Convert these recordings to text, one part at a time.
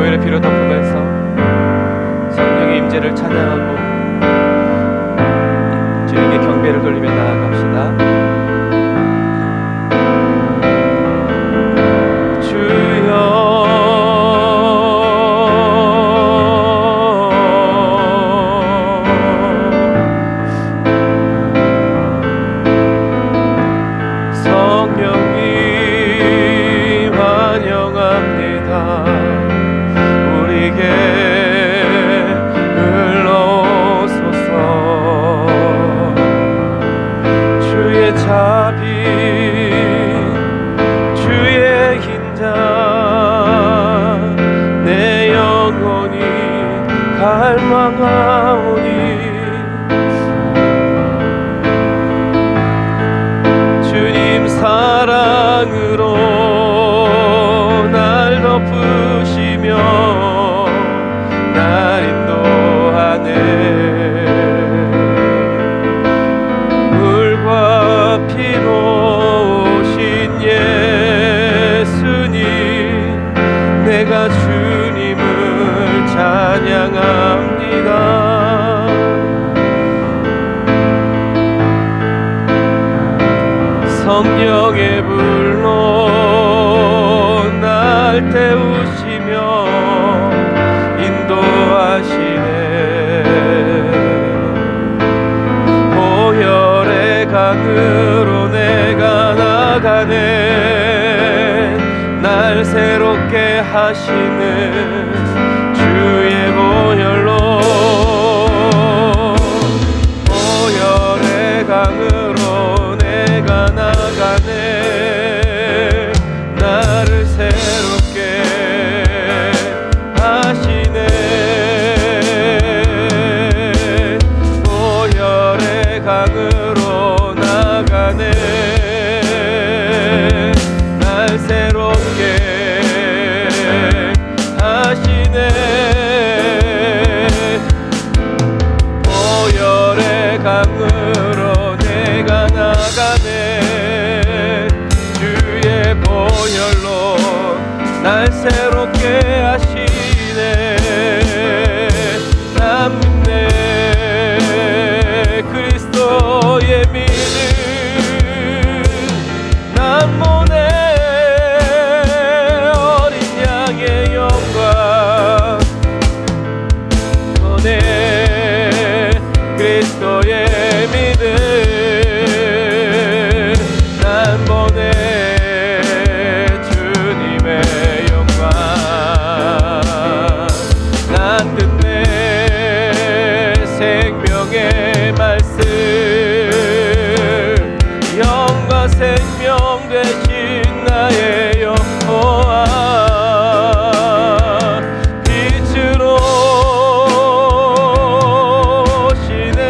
교회를 피로 덮으면서 성령의 임재를 찬양하고 주님께 경배를 돌리며 나아갑시다. 주님 사랑으로 날 덮으시며 날 인도하네. 물과 피로 오신 예수님, 내가 주님을 찬양합니다. 성령의 불로 날 태우시며 인도하시네. 보혈의 강으로 내가 나가네. 날 새롭게 하시는 주의 보혈로, 보혈의 강으로 내가 나가네. 나를 새롭게 하시네. 보혈의 강으로 나가네. 날 새롭게 하시네. 보혈의 강으로 내가 나가네. 주의 보혈로 날 새롭게 하시네. 난 믿네 그리스도의 믿음. 난 모네 어린 양의 영광. 모네 그리스도의 믿음. 난 보내 주님의 영광. 난 듣네 생명의 말씀. 영과 생명 되신 나의 여호와. 빛으로 오시네.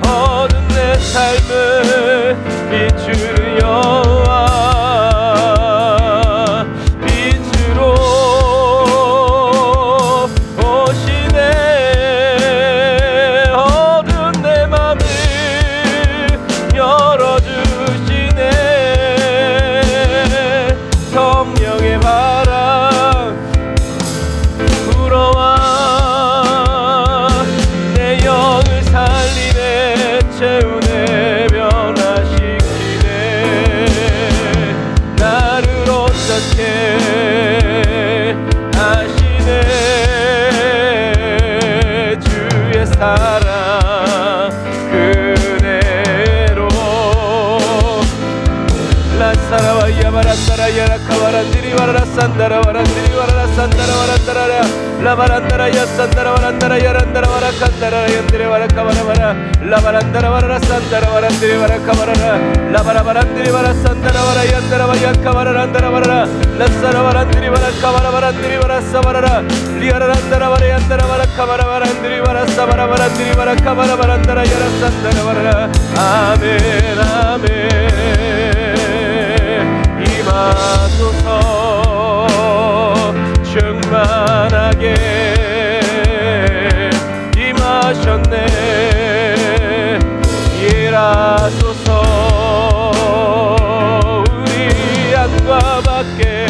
어두운 내 삶을 비추는 여호와. 빛으로 오시네. 어두운 내 맘을 열어주시네. 성령의 바람 불어와 내 영을 살리네. 채우네 변화시키네. 나를 어떻게 하시네. 주의 사랑 그대로. 라사라와 야바란다라 야라카바란디리 와라라 산다라 와란디리 와라라 산다라 와란다라라 라바란다라 야산다라 와란다라 야란다라 와라칸다라 얀디리 와라카바라바라 라바란다라 와라라 산다라 와란디리 와라카바라라 라바라바란디리 와라산다라 와라얀다라 와야카바라란다라 와라라 라사라 와란디리 와라카바라바란디리 와라사바라라 리아라란다라 와라얀다라 와라카바라바란디리 와라사바라바란디리 와라카바라바란다라 야라산다라 와라라. 아멘 아멘. 임하소서 충만하게 임하셨네. 일하소서 우리 안과 밖에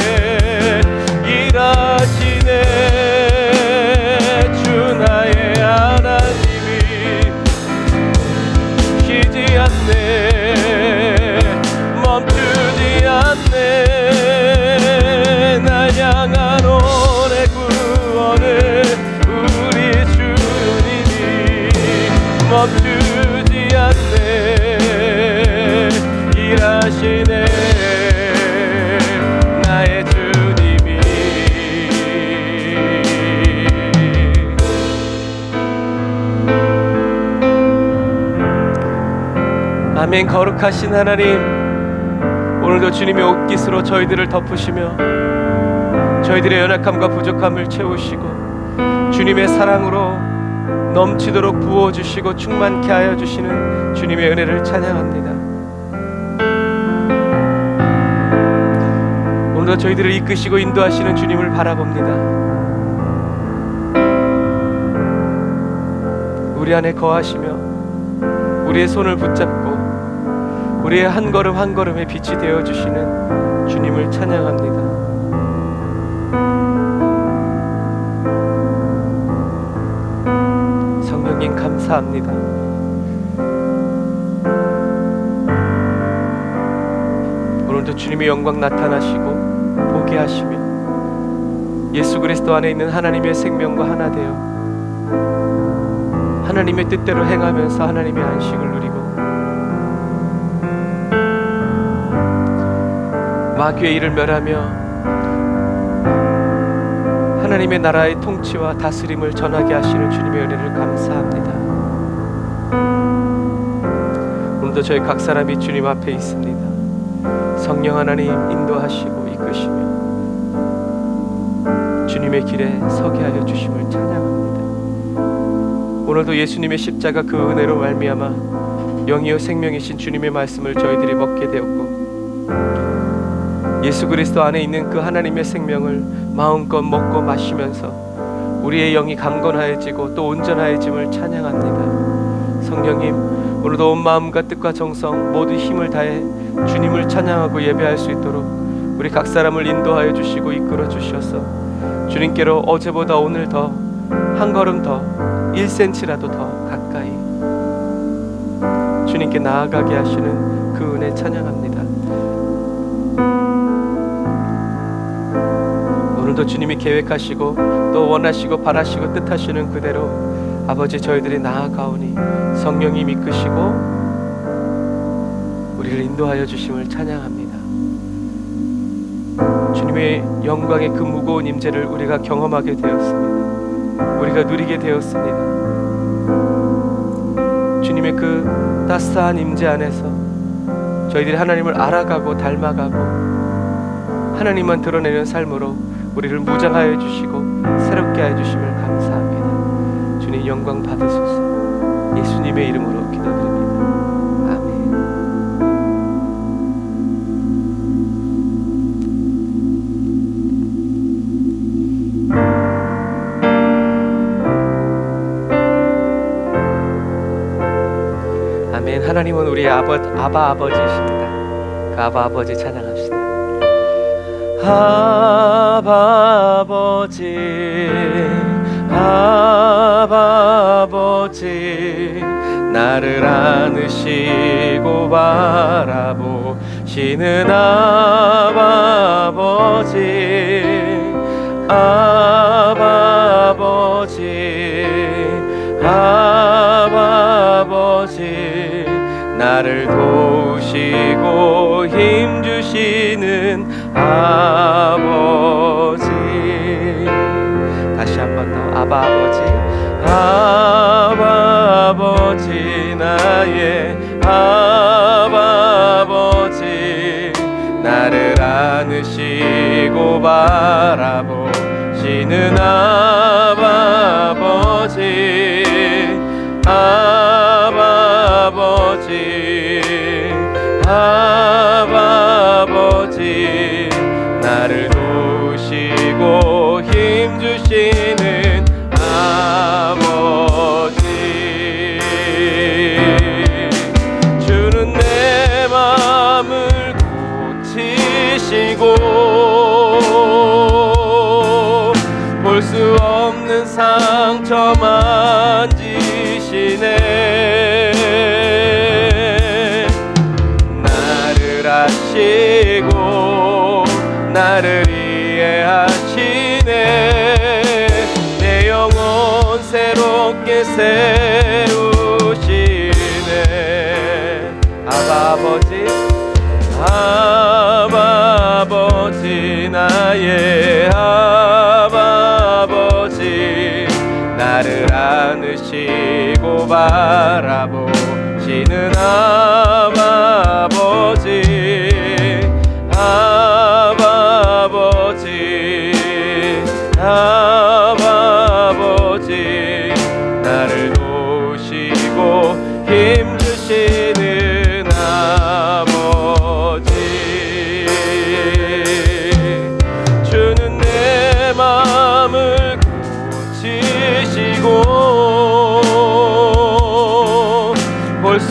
아멘. 거룩하신 하나님, 오늘도 주님의 옷깃으로 저희들을 덮으시며 저희들의 연약함과 부족함을 채우시고 주님의 사랑으로 넘치도록 부어주시고 충만케 하여 주시는 주님의 은혜를 찬양합니다. 오늘도 저희들을 이끄시고 인도하시는 주님을 바라봅니다. 우리 안에 거하시며 우리의 손을 붙잡고 우리의 한 걸음 한 걸음에 빛이 되어주시는 주님을 찬양합니다. 성령님 감사합니다. 오늘도 주님의 영광 나타나시고 보게 하시며 예수 그리스도 안에 있는 하나님의 생명과 하나 되어 하나님의 뜻대로 행하면서 하나님의 안식을 누리고 마귀의 일을 멸하며 하나님의 나라의 통치와 다스림을 전하게 하시는 주님의 은혜를 감사합니다. 오늘도 저희 각 사람이 주님 앞에 있습니다. 성령 하나님 인도하시고 이끄시며 주님의 길에 서게 하여 주심을 찬양합니다. 오늘도 예수님의 십자가 그 은혜로 말미암아 영이요 생명이신 주님의 말씀을 저희들이 먹게 되었고 예수 그리스도 안에 있는 그 하나님의 생명을 마음껏 먹고 마시면서 우리의 영이 강건하여지고 또 온전하여짐을 찬양합니다. 성령님, 오늘도 온 마음과 뜻과 정성 모두 힘을 다해 주님을 찬양하고 예배할 수 있도록 우리 각 사람을 인도하여 주시고 이끌어 주셔서 주님께로 어제보다 오늘 더 한 걸음 더 1cm라도 더 가까이 주님께 나아가게 하시는 그 은혜 찬양합니다. 오늘도 주님이 계획하시고 또 원하시고 바라시고 뜻하시는 그대로 아버지 저희들이 나아가오니 성령님 이끄시고 우리를 인도하여 주심을 찬양합니다. 주님의 영광의 그 무거운 임재를 우리가 경험하게 되었습니다. 우리가 누리게 되었습니다. 주님의 그 따스한 임재 안에서 저희들이 하나님을 알아가고 닮아가고 하나님만 드러내는 삶으로 우리를 무장하여 주시고 새롭게 하여 주심을 감사합니다. 주님 영광 받으소서. 예수님의 이름으로 기도드립니다. 아멘. 아멘. 하나님은 우리의 아바 아버지이십니다. 그 아바 아버지 찬양합시다. 아바 아버지, 아바 아버지, 나를 안으시고 바라보시는 아바 아버지, 아바 아버지, 아바 아버지, 나를 도우시고 힘주시는 아버지. 다시 한 번 더. 아바 아버지, 아바 아버지, 나의 아바 아버지, 나를 안으시고 바라보시는 아바 아버지, 아바 아버지, 아바 아버지, 나를 도우시고 힘주시는 아버지. 주는 내 마음을 고치시고 볼 수 없는 상처 만지시네. 나를 아시고 나를 이해하시네. 내 영혼 새롭게 세우시네. 아바 아버지, 아바 아버지, 나의 아바 아버지, 나를 안으시고 바라보시는 아바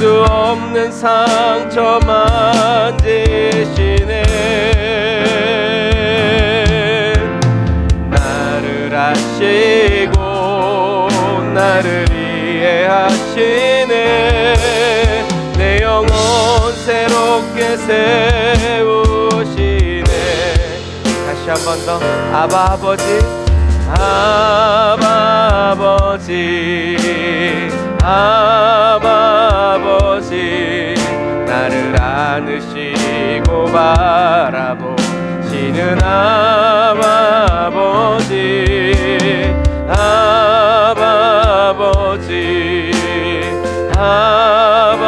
수 없는 상처 만지시네. 나를 아시고 나를 이해하시네. 내 영혼 새롭게 세우시네. 다시 한 번 더. 아바 아버지, 아바 아버지, 아바 아버지, 나를 안으시고 바라보시는 아바 아버지, 아바 아버지, 아바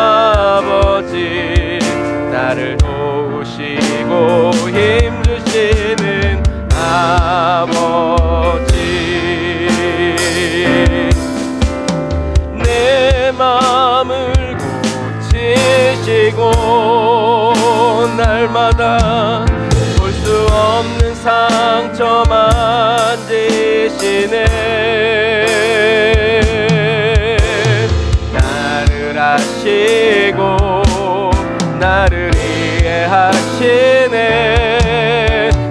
아버지, 나를 도우시고 힘주시는 아버지. 내 마음을 고치시고 날마다 볼 수 없는 상처 만지시네. 나를 아시고 나를 이해하시네.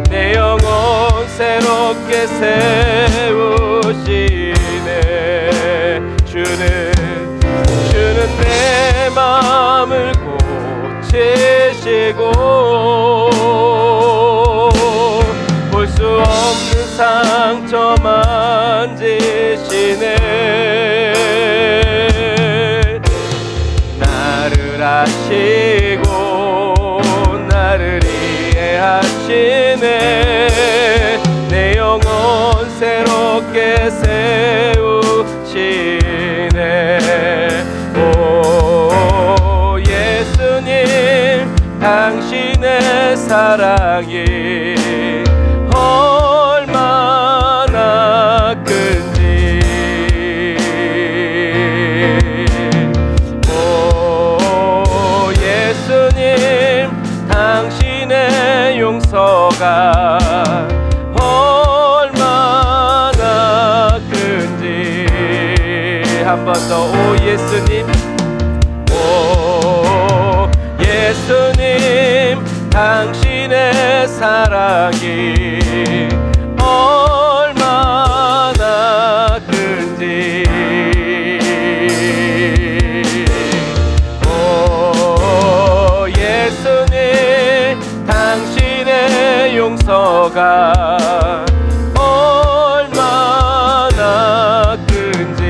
내 영혼 새롭게 세우시네. 주는 내 마음을 고치시고 볼 수 없는 상처 만지시네. 나를 아시고 나를 이해하시네. 내 영혼 새롭게 세우시네. 오 예수님, 당신의 사랑이 얼마나 큰지. 오 예수님, 당신의 용서가 얼마나 큰지. 한 번 더. 오 예수님, 오 예수님, 당신의 사랑이 얼마나 큰지. 오 예수님, 당신의 용서가 얼마나 큰지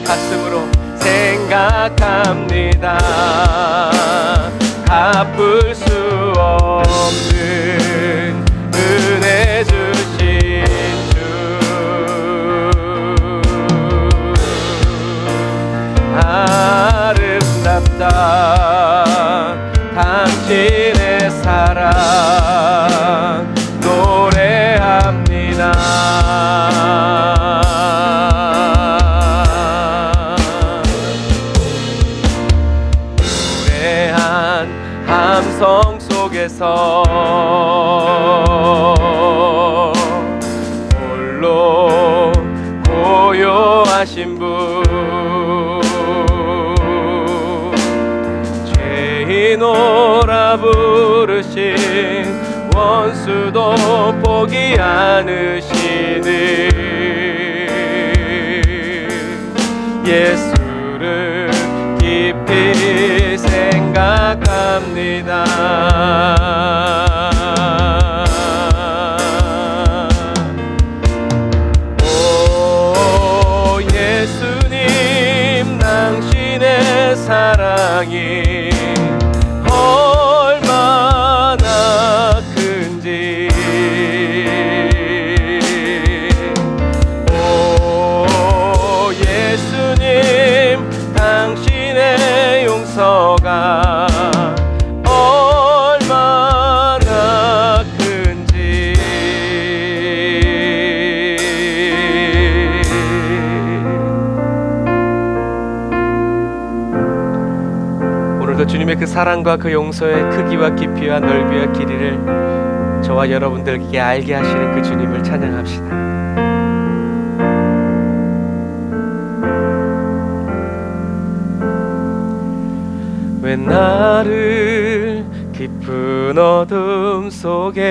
가슴으로 생각합니다. 갚을 수 없는 은혜 주신 주, 아름답다 당신의 사랑 노래합니다. 노래한 함성 속에서 홀로 고요하신 분, 죄인오라 부르신 원수도 포기 않으시는 예수를 깊이 생각합니다. 오 예수님, 당신의 사랑이 얼마나 큰지. 오 예수님, 당신의 용서가 얼마나 큰지. 오늘도 주님의 그 사랑과 그 용서의 크기와 깊이와 넓이와 길이를 저와 여러분들에게 알게 하시는 그 주님을 찬양합시다. 나를 깊은 어둠 속에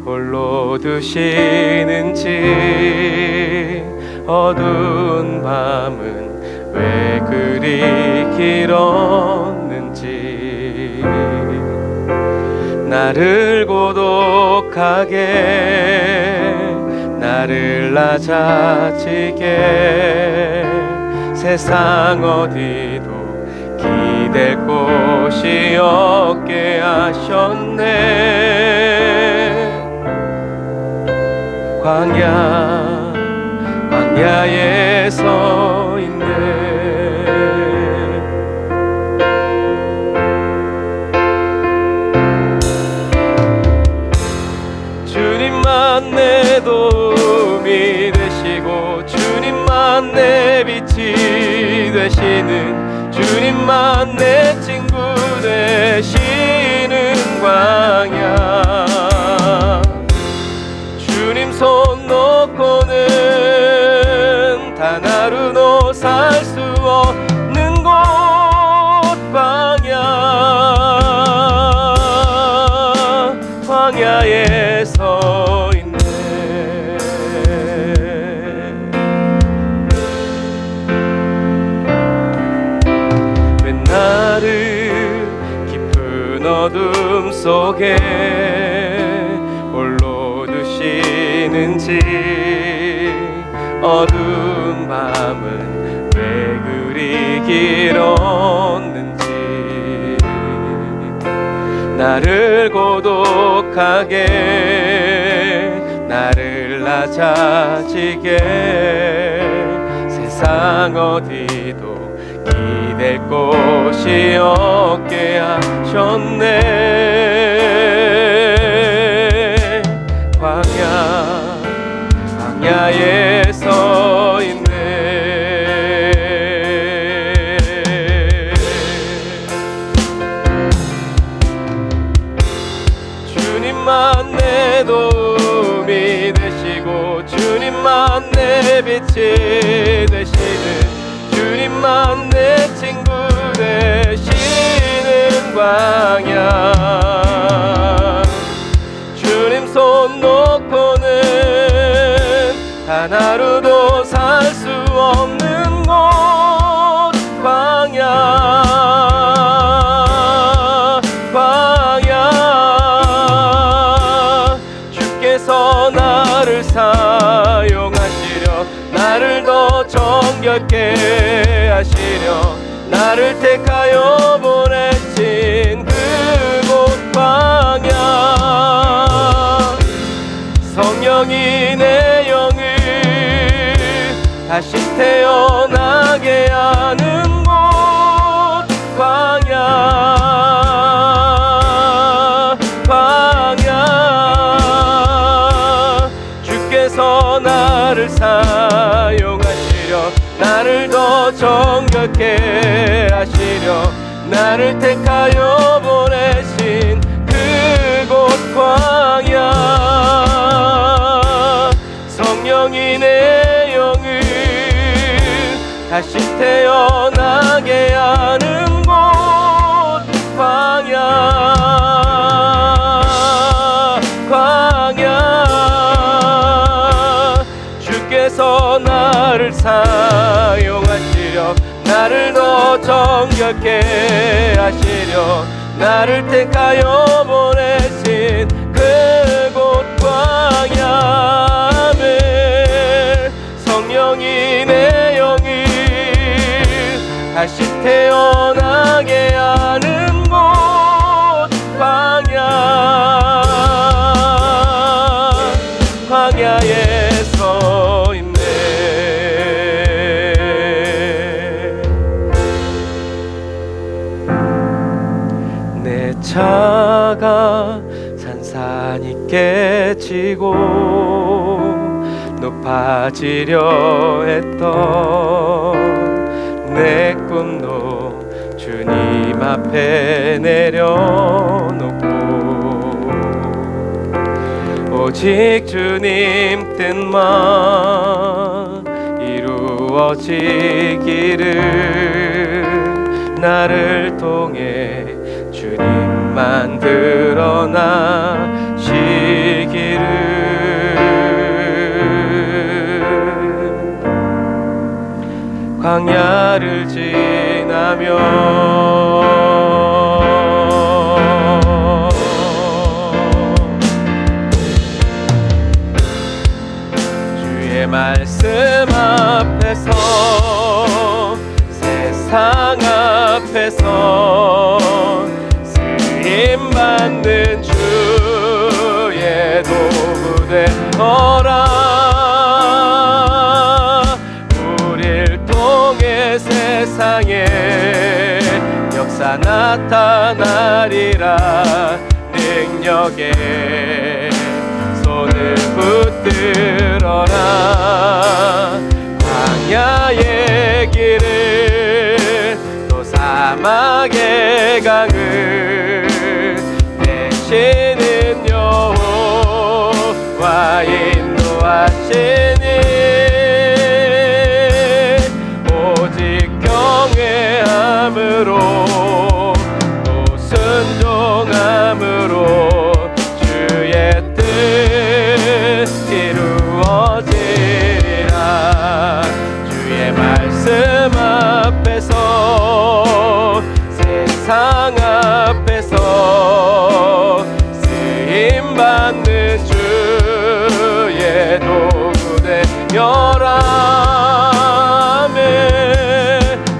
홀로 두시는지, 어두운 밤은 왜 그리 길었는지, 나를 고독하게, 나를 낮아지게, 세상 어디도 기댈 곳이 없게 하셨네. 광야에 서 있네. 주님만 내 도움이 되시고, 주님만 내 빛이 되시는, 주님만 내 친구 되시는 광야. 주님 손 놓고는 단 하루도 살 수 없는 곳, 광야에 서 있네. 왜 나를 깊은 어둠 속에 홀로 두시는지, 어두운 밤은 왜 그리 길었는지, 나를 고독하게, 나를 낮아지게, 세상 어디도 기댈 곳이 없게 하셨네. 광야에 서 있네. 주님만 내 도움이 되시고, 주님만 내 빛이 되시는, 주님만 내 친구 되시는 광야. 주님 손 놓고는 단 하루도 살 수 없는 곳, 광야. 주께서 나를 사용하시려, 나를 더 정결케 하시려, 나를 택하여 보내신 그곳 광야. 성령이 내 영을 다시 태어나게 하는 곳, 광야. 주께서 나를 사용하시려, 나를 더 정결케 하시려, 나를 택하여 보내신 그곳 광야. 성령이 내 영을 다시 태어나게 하는 곳, 광야. 주께서 나를 사용하시려, 나를 더 정결케 하시려, 나를 택하여 보내신 그곳 광야에, 성령이 내 영을 다시 태어나게 하는 곳, 광야에 서 있네. 내 차가 산산이 깨지고 높아지려 했던 내 꿈도 주님 앞에 내려놓고, 오직 주님 뜻만 이루어지기를 나를 통해 주님만 드러나시기를. 광야를 지나며 주의 말씀 앞에서 세상 앞에서 쓰임받는 주의 도구 되어라. 우릴 통해 세상에 역사 나타나리라. 능력에 손을 붙들어라. 광야의 길을 또 사막의 강을 대신은 여호와 인도하시니 오직 경외함으로 또 순종함으로 주의 뜻 이루어지리라. 주의 말씀 앞에서 세상 앞에서 쓰임받는 주의 도구 되어라.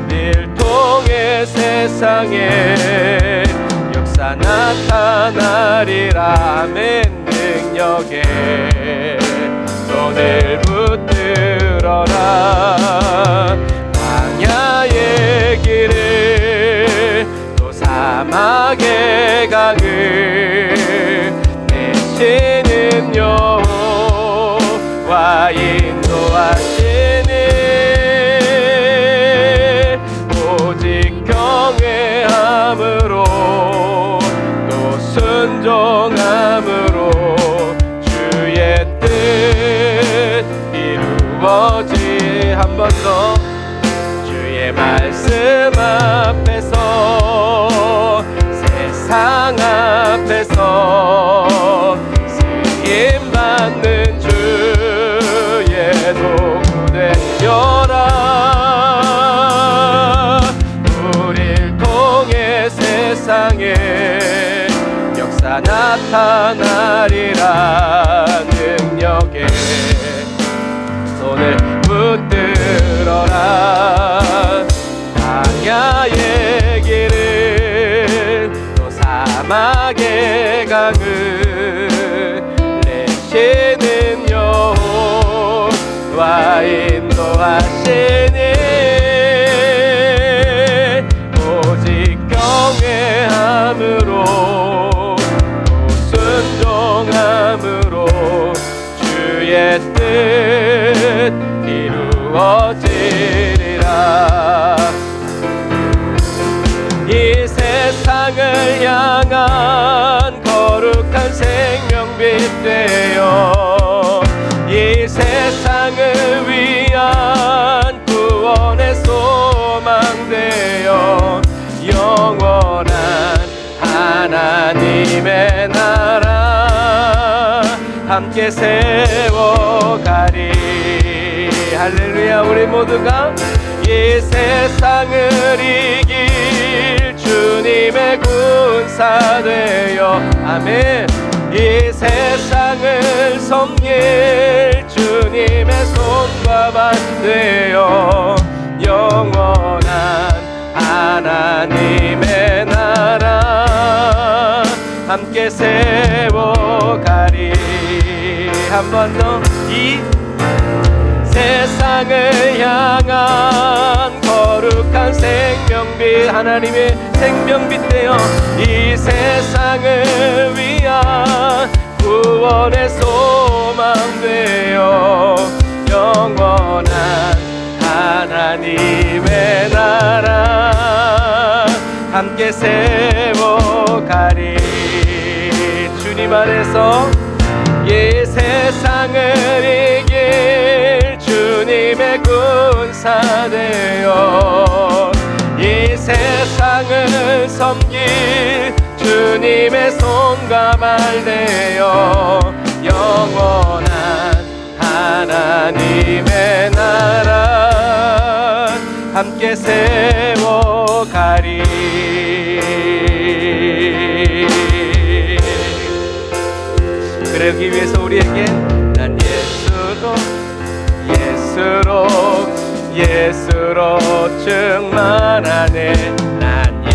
늘 통해 세상에 역사 나타나리라. 아멘. 능력에 손을 붙들어라. 광야의 길을 또 사막의 강을 대신은 여호와 인도하시니 오직 경외함으로 또 순종함으로 주의 뜻 이루어지. 한 번 더. 주의 말씀 앞에서 세상 앞에서 쓰임받는 주의 도구 되어라. 우릴 통해 세상에 역사 나타나리라. 능력에 손을 붙들어라. 광야의 길을 또 사막의 강을 내시는 여호와 인도하시니 오직 경외함으로 또 순종함으로 주의 뜻 이루어지리라. 이 세상을 향한 거룩한 생명빛 되어 이 세상을 위한 구원의 소망 되어 영원한 하나님의 나라 함께 세워가리. 할렐루야. 우리 모두가 이 세상을 이길 주님의 군사 되어 아멘. 이 세상을 섬길 주님의 손과 발 되어 영원한 하나님의 나라 함께 세워가리. 한 번 더. 이 세상을 향한 거룩한 생명빛 하나님의 생명빛 되어 이 세상을 위한 구원의 소망 되어 영원한 하나님의 나라 함께 세워가리. 주님 안에서 이 세상을 이길 주님의 군사 되어 이 세상 섬길 주님의 손과 말되어 영원한 하나님의 나라 함께 세워가리. 그러기 위해서 우리에게 난 예수로 충만하네. 난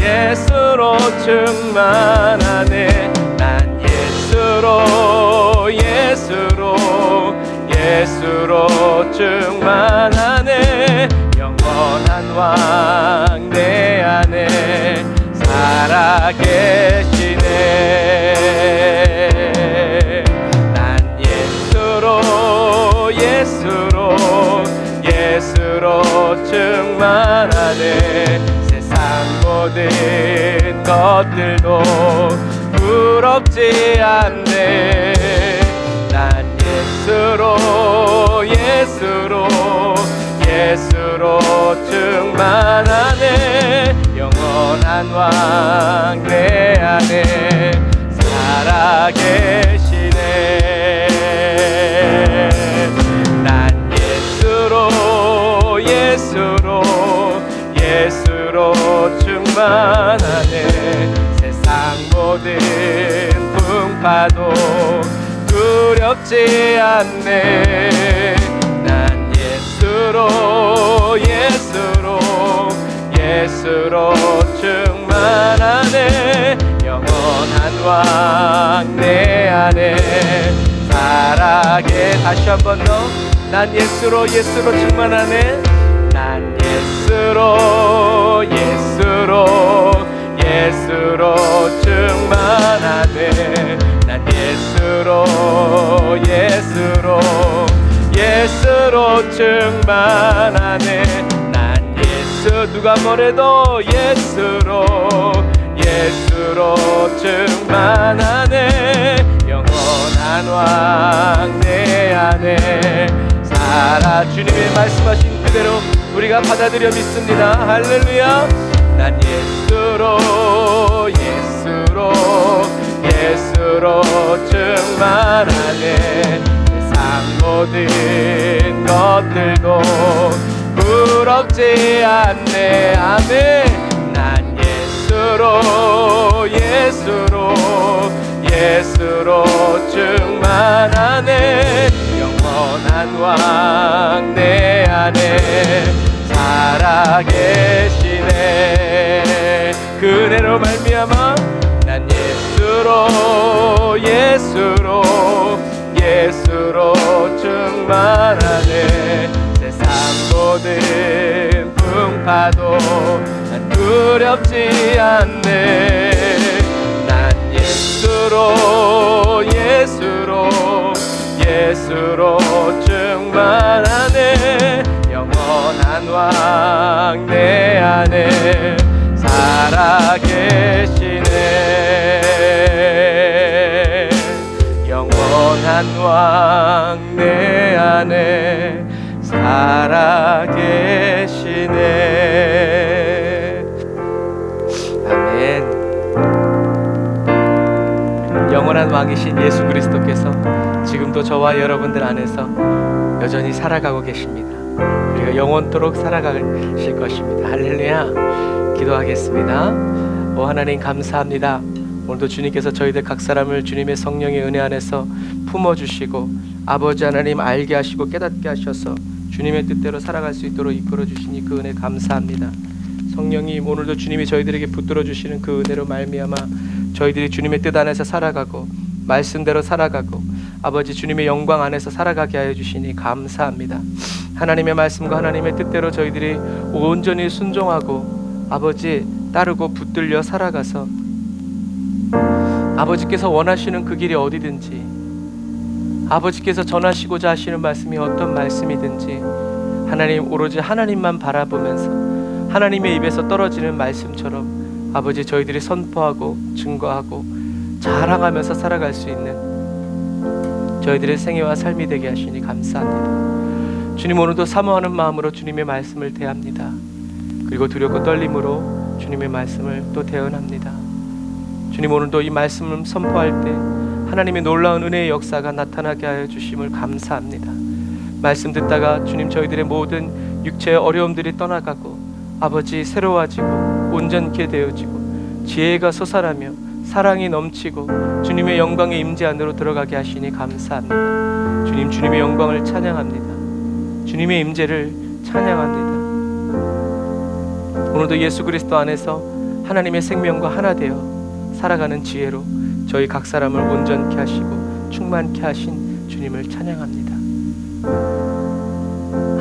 예수로 충만하네. 난 예수로 충만하네. 영원한 왕 내 안에 살아계시네. 난 예수로 충만하네. 세상 모든 것들도 부럽지 않네. 난 예수로 충만하네. 영원한 왕 내 안에 살아계시네. 난 예수로 충만하네. 세상 모든 풍파도 두렵지 않네. 난 예수로 충만하네. 영원한 왕 내 안에 살아계. 다시 한 번 더. 난 예수로 충만하네. 난 예수로 충만하네. 난 예수로 충만하네. 난 누가 뭐래도 예수로 충만하네. 영원한 왕 내 안에 살아. 주님의 말씀하신 그대로 우리가 받아들여 믿습니다. 할렐루야. 난 예수로 충만하네. 세상 모든 것들도 부럽지 않네. 아멘. 난 예수로 충만하네. 영원한 왕 내 안에 살아계시네. 그 은혜로 말미암아 난 예수로 충만하네. 세상 모든 풍파도 난 두렵지 않네. 난 예수로 충만하네. 영원한 왕 내 안에 살아계시네. 영원한 왕 내 안에 살아계시네. 아멘. 영원한 왕이신 예수 그리스도께서 지금도 저와 여러분들 안에서 여전히 살아가고 계십니다. 우리가 영원토록 살아가실 것입니다. 할렐루야. 기도하겠습니다. 오 하나님 감사합니다. 오늘도 주님께서 저희들 각 사람을 주님의 성령의 은혜 안에서 품어주시고 아버지 하나님 알게 하시고 깨닫게 하셔서 주님의 뜻대로 살아갈 수 있도록 이끌어 주시니 그 은혜 감사합니다. 성령님 오늘도 주님이 저희들에게 붙들어 주시는 그 은혜로 말미암아 저희들이 주님의 뜻 안에서 살아가고 말씀대로 살아가고 아버지 주님의 영광 안에서 살아가게 하여 주시니 감사합니다. 하나님의 말씀과 하나님의 뜻대로 저희들이 온전히 순종하고 아버지 따르고 붙들려 살아가서 아버지께서 원하시는 그 길이 어디든지 아버지께서 전하시고자 하시는 말씀이 어떤 말씀이든지 하나님 오로지 하나님만 바라보면서 하나님의 입에서 떨어지는 말씀처럼 아버지 저희들이 선포하고 증거하고 자랑하면서 살아갈 수 있는 저희들의 생애와 삶이 되게 하시니 감사합니다. 주님, 오늘도 사모하는 마음으로 주님의 말씀을 대합니다. 그리고 두렵고 떨림으로 주님의 말씀을 또 대언합니다. 주님, 오늘도 이 말씀을 선포할 때 하나님의 놀라운 은혜의 역사가 나타나게 하여 주심을 감사합니다. 말씀 듣다가 주님, 저희들의 모든 육체의 어려움들이 떠나가고 아버지 새로워지고 온전케 되어지고 지혜가 솟아나며 사랑이 넘치고 주님의 영광의 임재 안으로 들어가게 하시니 감사합니다. 주님, 주님의 영광을 찬양합니다. 주님의 임재를 찬양합니다. 오늘도 예수 그리스도 안에서 하나님의 생명과 하나 되어 살아가는 지혜로 저희 각 사람을 온전케 하시고 충만케 하신 주님을 찬양합니다.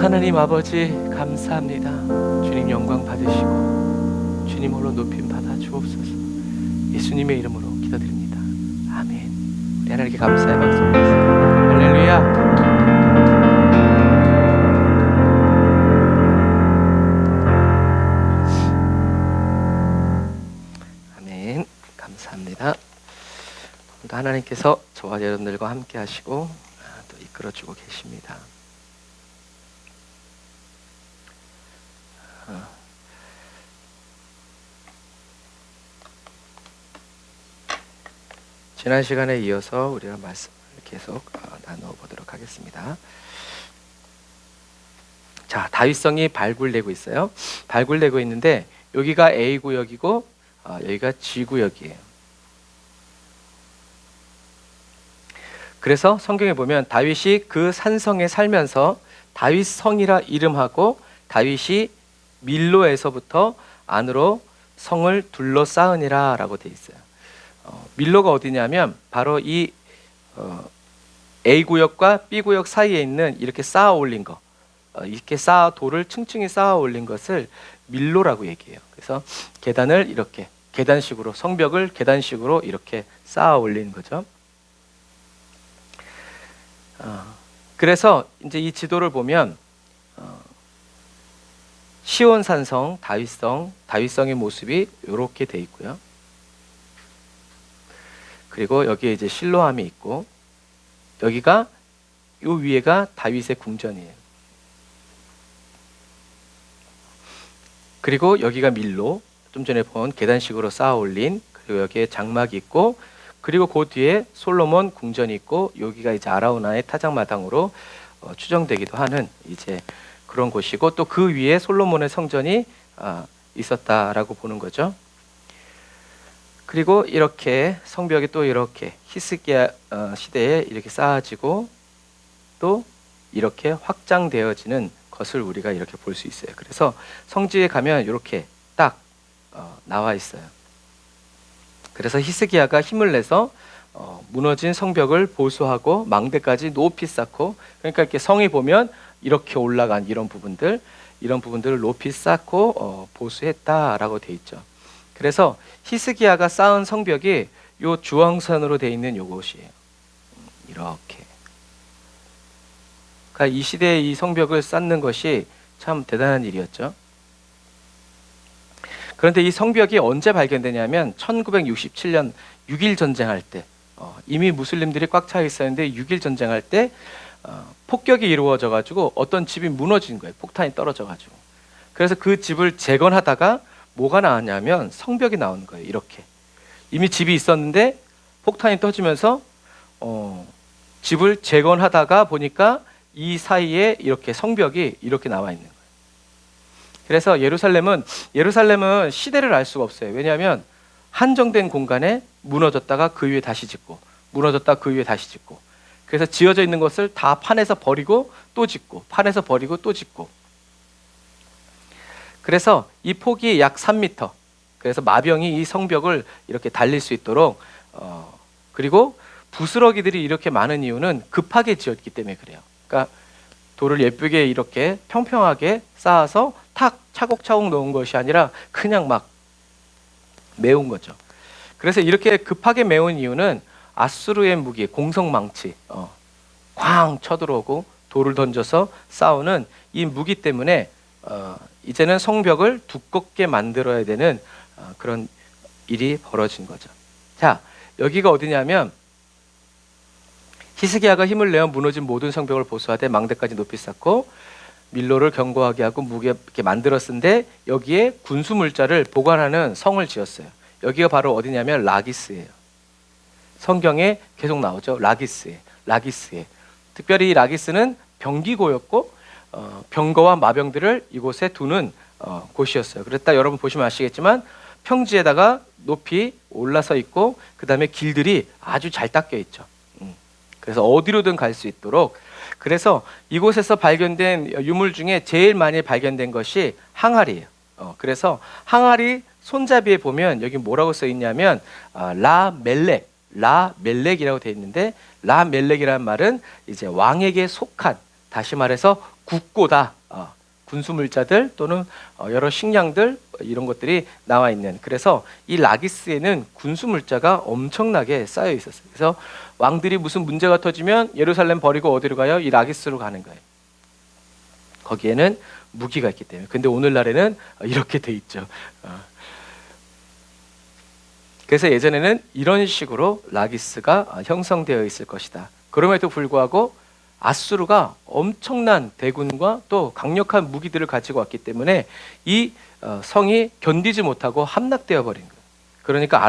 하나님 아버지 감사합니다. 주님 영광 받으시고 주님 홀로 높임 받아 주옵소서. 예수님의 이름으로 기도드립니다. 아멘. 우리 하나님께 감사의 박수 드리겠습니다. 할렐루야. 감사합니다. 오늘도 하나님께서 저와 여러분들과 함께 하시고 또 이끌어주고 계십니다. 지난 시간에 이어서 우리가 말씀을 계속 나누어 보도록 하겠습니다. 자, 다윗성이 발굴되고 있어요. 발굴되고 있는데 여기가 A 구역이고 여기가 G 구역이에요. 그래서 성경에 보면 다윗이 그 산성에 살면서 다윗성이라 이름하고 다윗이 밀로에서부터 안으로 성을 둘러싸으니라 라고 되어 있어요. 밀로가 어디냐면 바로 이 A 구역과 B 구역 사이에 있는 이렇게 쌓아 올린 거, 이렇게 돌을 층층이 쌓아 올린 것을 밀로라고 얘기해요. 그래서 계단을 이렇게 계단식으로, 성벽을 계단식으로 이렇게 쌓아 올린 거죠. 그래서 이제 이 지도를 보면 시온산성, 다윗성의 모습이 이렇게 돼 있고요. 그리고 여기에 이제 실로암이 있고 여기가 요 위에가 다윗의 궁전이에요. 그리고 여기가 밀로, 좀 전에 본 계단식으로 쌓아 올린, 그리고 여기에 장막이 있고, 그리고 그 뒤에 솔로몬 궁전이 있고, 여기가 이제 아라우나의 타작마당으로 추정되기도 하는 이제 그런 곳이고, 또 그 위에 솔로몬의 성전이 있었다라고 보는 거죠. 그리고 이렇게 성벽이 또 이렇게 히스기야 시대에 이렇게 쌓아지고 또 이렇게 확장되어지는 것을 우리가 이렇게 볼 수 있어요. 그래서 성지에 가면 이렇게 딱 나와 있어요. 그래서 히스기야가 힘을 내서 무너진 성벽을 보수하고 망대까지 높이 쌓고, 그러니까 이렇게 성에 보면 이렇게 올라간 이런 부분들을 높이 쌓고 보수했다라고 돼 있죠. 그래서 히스기야가 쌓은 성벽이 요 주황선으로 돼 있는 요것이에요. 이렇게. 그러니까 이 시대에 이 성벽을 쌓는 것이 참 대단한 일이었죠. 그런데 이 성벽이 언제 발견되냐면 1967년 6.1 전쟁할 때, 이미 무슬림들이 꽉 차 있었는데 6.1 전쟁할 때 폭격이 이루어져 가지고 어떤 집이 무너진 거예요. 폭탄이 떨어져 가지고. 그래서 그 집을 재건하다가 뭐가 나왔냐면 성벽이 나오는 거예요. 이렇게. 이미 집이 있었는데 폭탄이 터지면서 집을 재건하다가 보니까 이 사이에 이렇게 성벽이 이렇게 나와 있는 거예요. 그래서 예루살렘은 시대를 알 수가 없어요. 왜냐하면 한정된 공간에 무너졌다가 그 위에 다시 짓고, 무너졌다 그 위에 다시 짓고, 그래서 지어져 있는 것을 다 파내서 버리고 또 짓고, 파내서 버리고 또 짓고. 그래서 이 폭이 약 3m. 그래서 마병이 이 성벽을 이렇게 달릴 수 있도록, 그리고 부스러기들이 이렇게 많은 이유는 급하게 지었기 때문에 그래요. 그러니까 돌을 예쁘게 이렇게 평평하게 쌓아서 탁 차곡차곡 놓은 것이 아니라 그냥 막 메운 거죠. 그래서 이렇게 급하게 메운 이유는 아수르의 무기, 공성망치, 쾅 쳐들어오고 돌을 던져서 싸우는 이 무기 때문에 이제는 성벽을 두껍게 만들어야 되는 그런 일이 벌어진 거죠. 자, 여기가 어디냐면 히스기야가 힘을 내어 무너진 모든 성벽을 보수하되 망대까지 높이 쌓고 밀로를 견고하게 하고 무겁게 만들었는데 여기에 군수 물자를 보관하는 성을 지었어요. 여기가 바로 어디냐면 라기스예요. 성경에 계속 나오죠. 라기스에. 특별히 이 라기스는 병기고였고 병거와 마병들을 이곳에 두는 곳이었어요. 그랬다 여러분 보시면 아시겠지만 평지에다가 높이 올라서 있고 그 다음에 길들이 아주 잘 닦여 있죠. 그래서 어디로든 갈 수 있도록. 그래서 이곳에서 발견된 유물 중에 제일 많이 발견된 것이 항아리예요. 그래서 항아리 손잡이에 보면 여기 뭐라고 써 있냐면 라멜렉이라고 되어 있는데 라멜렉이라는 말은 이제 왕에게 속한, 다시 말해서 국고다. 군수물자들 또는 여러 식량들 이런 것들이 나와 있는. 그래서 이 라기스에는 군수물자가 엄청나게 쌓여 있었어요. 그래서 왕들이 무슨 문제가 터지면 예루살렘 버리고 어디로 가요? 이 라기스로 가는 거예요. 거기에는 무기가 있기 때문에. 근데 오늘날에는 이렇게 돼 있죠. 그래서 예전에는 이런 식으로 라기스가 형성되어 있을 것이다. 그럼에도 불구하고 아수르가 엄청난 대군과 또 강력한 무기들을 가지고 왔기 때문에 이 성이 견디지 못하고 함락되어 버린 거예요. 그러니까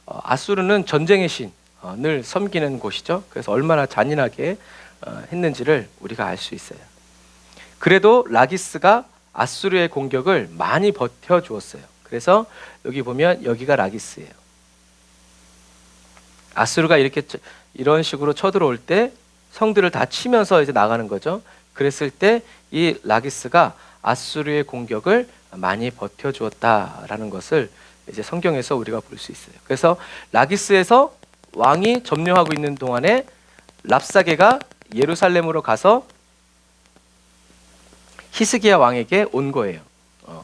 아수르는 전쟁의 신을 섬기는 곳이죠. 그래서 얼마나 잔인하게 했는지를 우리가 알 수 있어요. 그래도 라기스가 아수르의 공격을 많이 버텨주었어요. 그래서 여기 보면 여기가 라기스예요. 아수르가 이런 식으로 쳐들어올 때 성들을 다 치면서 이제 나가는 거죠. 그랬을 때 이 라기스가 아수르의 공격을 많이 버텨주었다라는 것을 이제 성경에서 우리가 볼 수 있어요. 그래서 라기스에서 왕이 점령하고 있는 동안에 랍사게가 예루살렘으로 가서 히스기야 왕에게 온 거예요.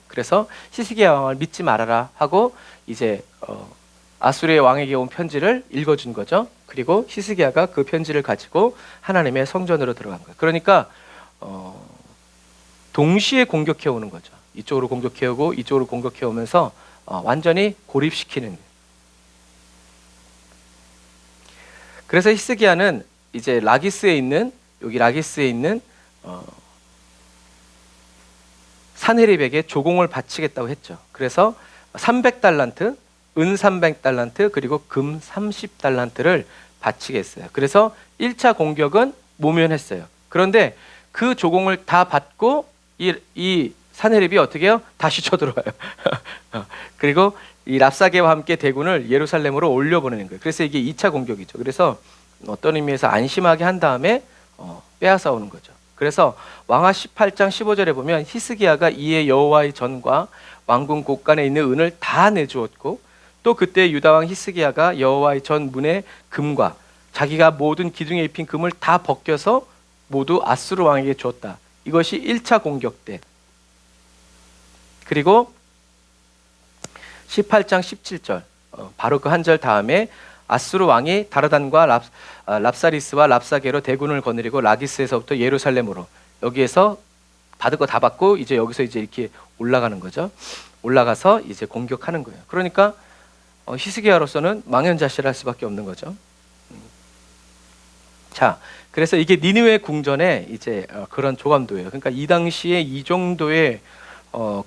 그래서 히스기야 왕을 믿지 말아라 하고 이제 아수르의 왕에게 온 편지를 읽어준 거죠. 그리고 히스기야가 그 편지를 가지고 하나님의 성전으로 들어간 거예요. 그러니까 동시에 공격해 오는 거죠. 이쪽으로 공격해 오고 이쪽으로 공격해 오면서 완전히 고립시키는 거예요. 그래서 히스기야는 이제 라기스에 있는 사네립에게 조공을 바치겠다고 했죠. 그래서 300달란트, 은 300달란트 그리고 금 30달란트를 바치겠어요. 그래서 1차 공격은 모면했어요. 그런데 그 조공을 다 받고 이 사네립이 어떻게 해요? 다시 쳐들어와요. 그리고 이 랍사게와 함께 대군을 예루살렘으로 올려보내는 거예요. 그래서 이게 2차 공격이죠. 그래서 어떤 의미에서 안심하게 한 다음에 빼앗아 오는 거죠. 그래서 왕하 18장 15절에 보면 히스기야가 이에 여호와의 전과 왕궁 곳간에 있는 은을 다 내주었고 또 그때 유다왕 히스기야가 여호와의 전 문의 금과 자기가 모든 기둥에 입힌 금을 다 벗겨서 모두 아수르 왕에게 주었다. 이것이 1차 공격 때. 그리고 18장 17절 바로 그 한 절 다음에 아수르 왕이 다르단과 랍사리스와 랍사게로 대군을 거느리고 라기스에서부터 예루살렘으로 여기에서 받을 거 다 받고 이제 여기서 이제 이렇게 올라가는 거죠. 올라가서 이제 공격하는 거예요. 그러니까 히스기야로서는 망연자실할 수밖에 없는 거죠. 자, 그래서 이게 니느웨 궁전의 이제 그런 조감도예요. 그러니까 이 당시에 이 정도의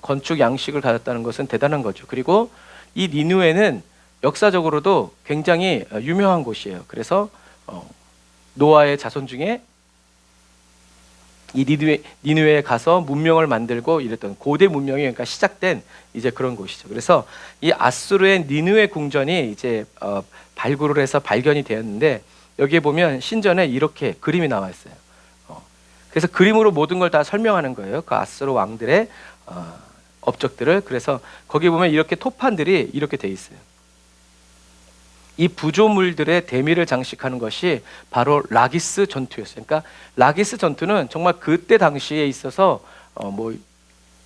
건축 양식을 가졌다는 것은 대단한 거죠. 그리고 이 니느웨는 역사적으로도 굉장히 유명한 곳이에요. 그래서 노아의 자손 중에 이 니느웨에 가서 문명을 만들고 이랬던 고대 문명이 그러니까 시작된 이제 그런 곳이죠. 그래서 이 아수르의 니느웨 궁전이 이제 발굴을 해서 발견이 되었는데 여기에 보면 신전에 이렇게 그림이 나와 있어요. 그래서 그림으로 모든 걸 다 설명하는 거예요. 그 아수르 왕들의 업적들을. 그래서 거기 보면 이렇게 토판들이 이렇게 돼 있어요. 이 부조물들의 대미를 장식하는 것이 바로 라기스 전투였어요. 그러니까 라기스 전투는 정말 그때 당시에 있어서 뭐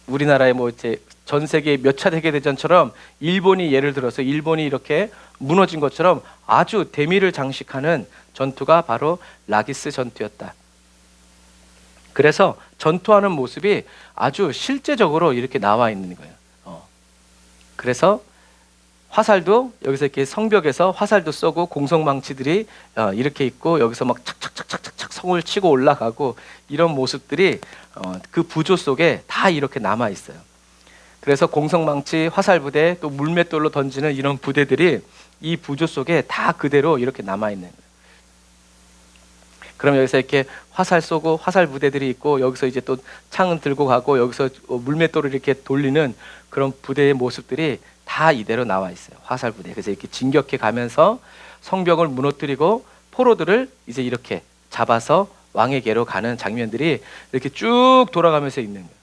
우리나라의 뭐 이제 전 세계 몇 차 세계 대전처럼 일본이 예를 들어서 일본이 이렇게 무너진 것처럼 아주 대미를 장식하는 전투가 바로 라기스 전투였다. 그래서 전투하는 모습이 아주 실제적으로 이렇게 나와 있는 거예요. 그래서 화살도 여기서 이렇게 성벽에서 화살도 쏘고 공성망치들이 이렇게 있고 여기서 막 착착착착착 성을 치고 올라가고 이런 모습들이 그 부조 속에 다 이렇게 남아 있어요. 그래서 공성망치, 화살부대, 또 물맷돌로 던지는 이런 부대들이 이 부조 속에 다 그대로 이렇게 남아 있는 거예요. 그럼 여기서 이렇게 화살 쏘고 화살 부대들이 있고 여기서 이제 또 창은 들고 가고 여기서 물맷돌을 이렇게 돌리는 그런 부대의 모습들이 다 이대로 나와 있어요. 화살 부대. 그래서 이렇게 진격해 가면서 성벽을 무너뜨리고 포로들을 이제 이렇게 잡아서 왕에게로 가는 장면들이 이렇게 쭉 돌아가면서 있는 거예요.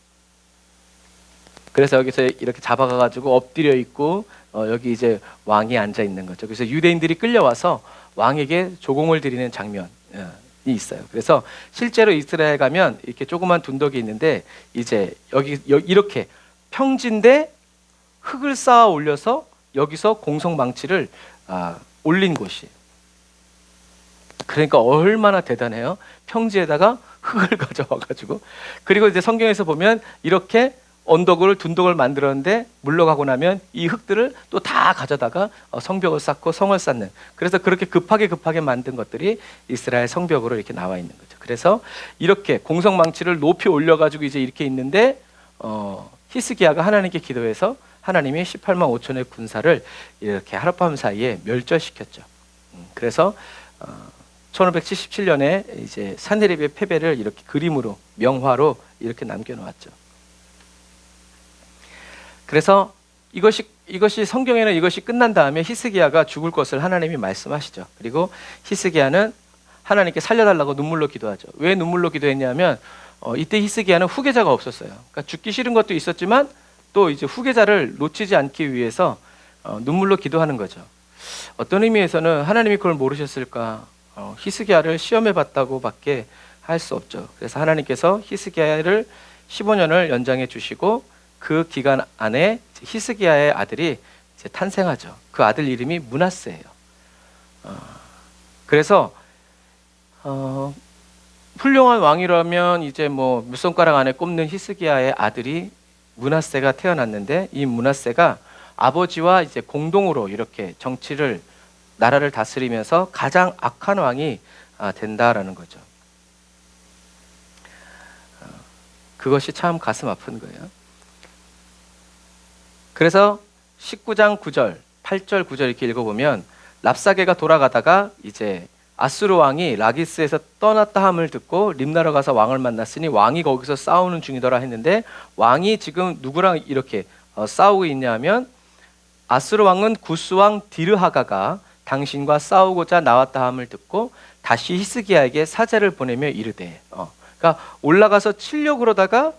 그래서 여기서 이렇게 잡아가가지고 엎드려 있고 여기 이제 왕이 앉아 있는 거죠. 그래서 유대인들이 끌려와서 왕에게 조공을 드리는 장면이 있어요. 그래서 실제로 이스라엘 가면 이렇게 조그만 둔덕이 있는데 이제 여기 이렇게 평지인데 흙을 쌓아 올려서 여기서 공성망치를 올린 곳이. 그러니까 얼마나 대단해요. 평지에다가 흙을 가져와가지고 그리고 이제 성경에서 보면 이렇게 언덕을 둔덕을 만들었는데 물러가고 나면 이 흙들을 또 다 가져다가 성벽을 쌓고 성을 쌓는. 그래서 그렇게 급하게 만든 것들이 이스라엘 성벽으로 이렇게 나와 있는 거죠. 그래서 이렇게 공성망치를 높이 올려가지고 이제 이렇게 있는데 히스기야가 하나님께 기도해서 하나님이 18만 5천의 군사를 이렇게 하룻밤 사이에 멸절시켰죠. 그래서 1577년에 이제 산헤립의 패배를 이렇게 그림으로 명화로 이렇게 남겨놓았죠. 그래서 이것이 성경에는 이것이 끝난 다음에 히스기야가 죽을 것을 하나님이 말씀하시죠. 그리고 히스기야는 하나님께 살려달라고 눈물로 기도하죠. 왜 눈물로 기도했냐면 이때 히스기야는 후계자가 없었어요. 그러니까 죽기 싫은 것도 있었지만 또 이제 후계자를 놓치지 않기 위해서 눈물로 기도하는 거죠. 어떤 의미에서는 하나님이 그걸 모르셨을까? 히스기야를 시험해 봤다고밖에 할 수 없죠. 그래서 하나님께서 히스기야를 15년을 연장해 주시고 그 기간 안에 히스기야의 아들이 이제 탄생하죠. 그 아들 이름이 므낫세예요. 그래서 훌륭한 왕이라면 이제 뭐 물손가락 안에 꼽는 히스기야의 아들이 므낫세가 태어났는데 이 므낫세가 아버지와 이제 공동으로 이렇게 정치를 나라를 다스리면서 가장 악한 왕이 된다라는 거죠. 그것이 참 가슴 아픈 거예요. 그래서 19장 9절, 8절, 9절 이렇게 읽어보면 랍사게가 돌아가다가 이제 아수르 왕이 라기스에서 떠났다 함을 듣고 림나로 가서 왕을 만났으니 왕이 거기서 싸우는 중이더라 했는데 왕이 지금 누구랑 이렇게 싸우고 있냐 하면 아수르 왕은 구스 왕 디르하가가 당신과 싸우고자 나왔다 함을 듣고 다시 히스기야에게 사제를 보내며 이르되 그러니까 올라가서 치려고 그러다가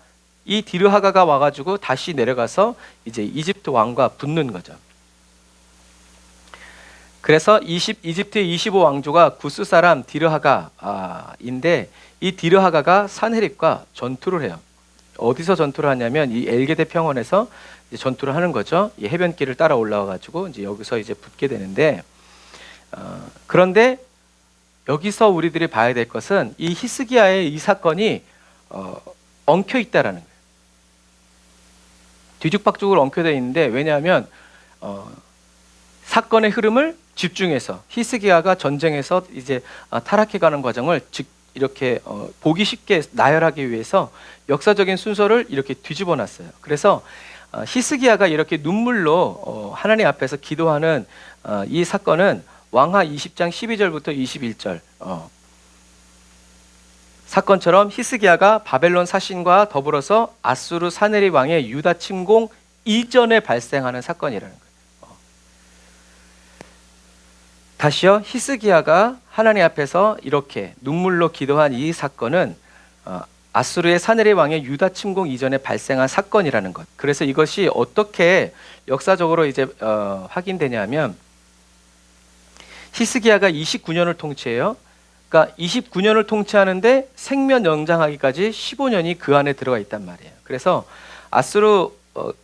이 디르하가가 와가지고 다시 내려가서 이제 이집트 왕과 붙는 거죠. 그래서 이집트의 25왕조가 구스 사람 디르하가인데 이 디르하가가 산헤립과 전투를 해요. 어디서 전투를 하냐면 이 엘게데 평원에서 이제 전투를 하는 거죠. 이 해변길을 따라 올라와가지고 이제 여기서 이제 붙게 되는데 그런데 여기서 우리들이 봐야 될 것은 이 히스기야의 이 사건이 엉켜 있다라는 거예요. 뒤죽박죽으로 엉켜져 있는데 왜냐하면 사건의 흐름을 집중해서 히스기야가 전쟁에서 이제 타락해가는 과정을 이렇게 보기 쉽게 나열하기 위해서 역사적인 순서를 이렇게 뒤집어 놨어요. 그래서 히스기야가 이렇게 눈물로 하나님 앞에서 기도하는 이 사건은 왕하 20장 12절부터 21절 사건처럼 히스기야가 바벨론 사신과 더불어서 아수르 사네립 왕의 유다 침공 이전에 발생하는 사건이라는 거예요. 다시요, 히스기야가 하나님 앞에서 이렇게 눈물로 기도한 이 사건은 아수르의 사네립 왕의 유다 침공 이전에 발생한 사건이라는 것. 그래서 이것이 어떻게 역사적으로 이제 확인되냐면 히스기야가 29년을 통치해요. 그러니까 29년을 통치하는데 생면 연장하기까지 15년이 그 안에 들어가 있단 말이에요. 그래서 아수르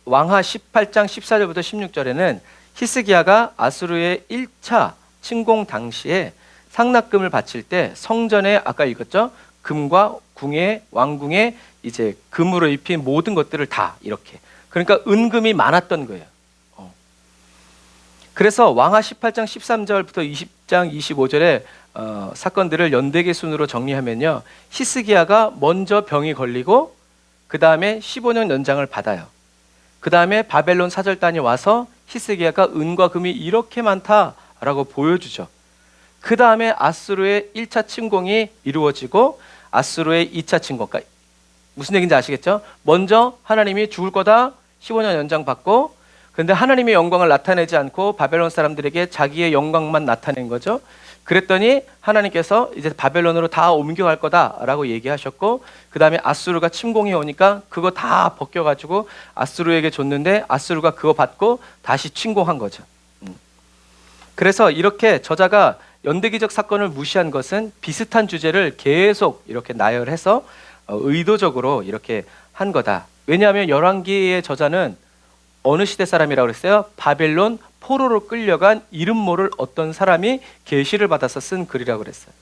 왕하 18장 14절부터 16절에는 히스기야가 아수르의 1차 침공 당시에 상납금을 바칠 때 성전에 아까 읽었죠? 금과 궁에 왕궁에 이제 금으로 입힌 모든 것들을 다 이렇게 그러니까 은금이 많았던 거예요. 그래서 왕하 18장 13절부터 20장 25절에 사건들을 연대기 순으로 정리하면요, 히스기야가 먼저 병이 걸리고 그 다음에 15년 연장을 받아요. 그 다음에 바벨론 사절단이 와서 히스기야가 은과 금이 이렇게 많다라고 보여주죠. 그 다음에 아수르의 1차 침공이 이루어지고 아수르의 2차 침공, 그러니까 무슨 얘기인지 아시겠죠? 먼저 하나님이 죽을 거다 15년 연장 받고, 그런데 하나님의 영광을 나타내지 않고 바벨론 사람들에게 자기의 영광만 나타낸 거죠. 그랬더니 하나님께서 이제 바벨론으로 다 옮겨갈 거다라고 얘기하셨고, 그 다음에 아수르가 침공해 오니까 그거 다 벗겨가지고 아수르에게 줬는데 아수르가 그거 받고 다시 침공한 거죠. 그래서 이렇게 저자가 연대기적 사건을 무시한 것은 비슷한 주제를 계속 이렇게 나열해서 의도적으로 이렇게 한 거다. 왜냐하면 열왕기의 저자는 어느 시대 사람이라고 그랬어요? 바벨론 포로로 끌려간 이름 모를 어떤 사람이 계시를 받아서 쓴 글이라고 그랬어요.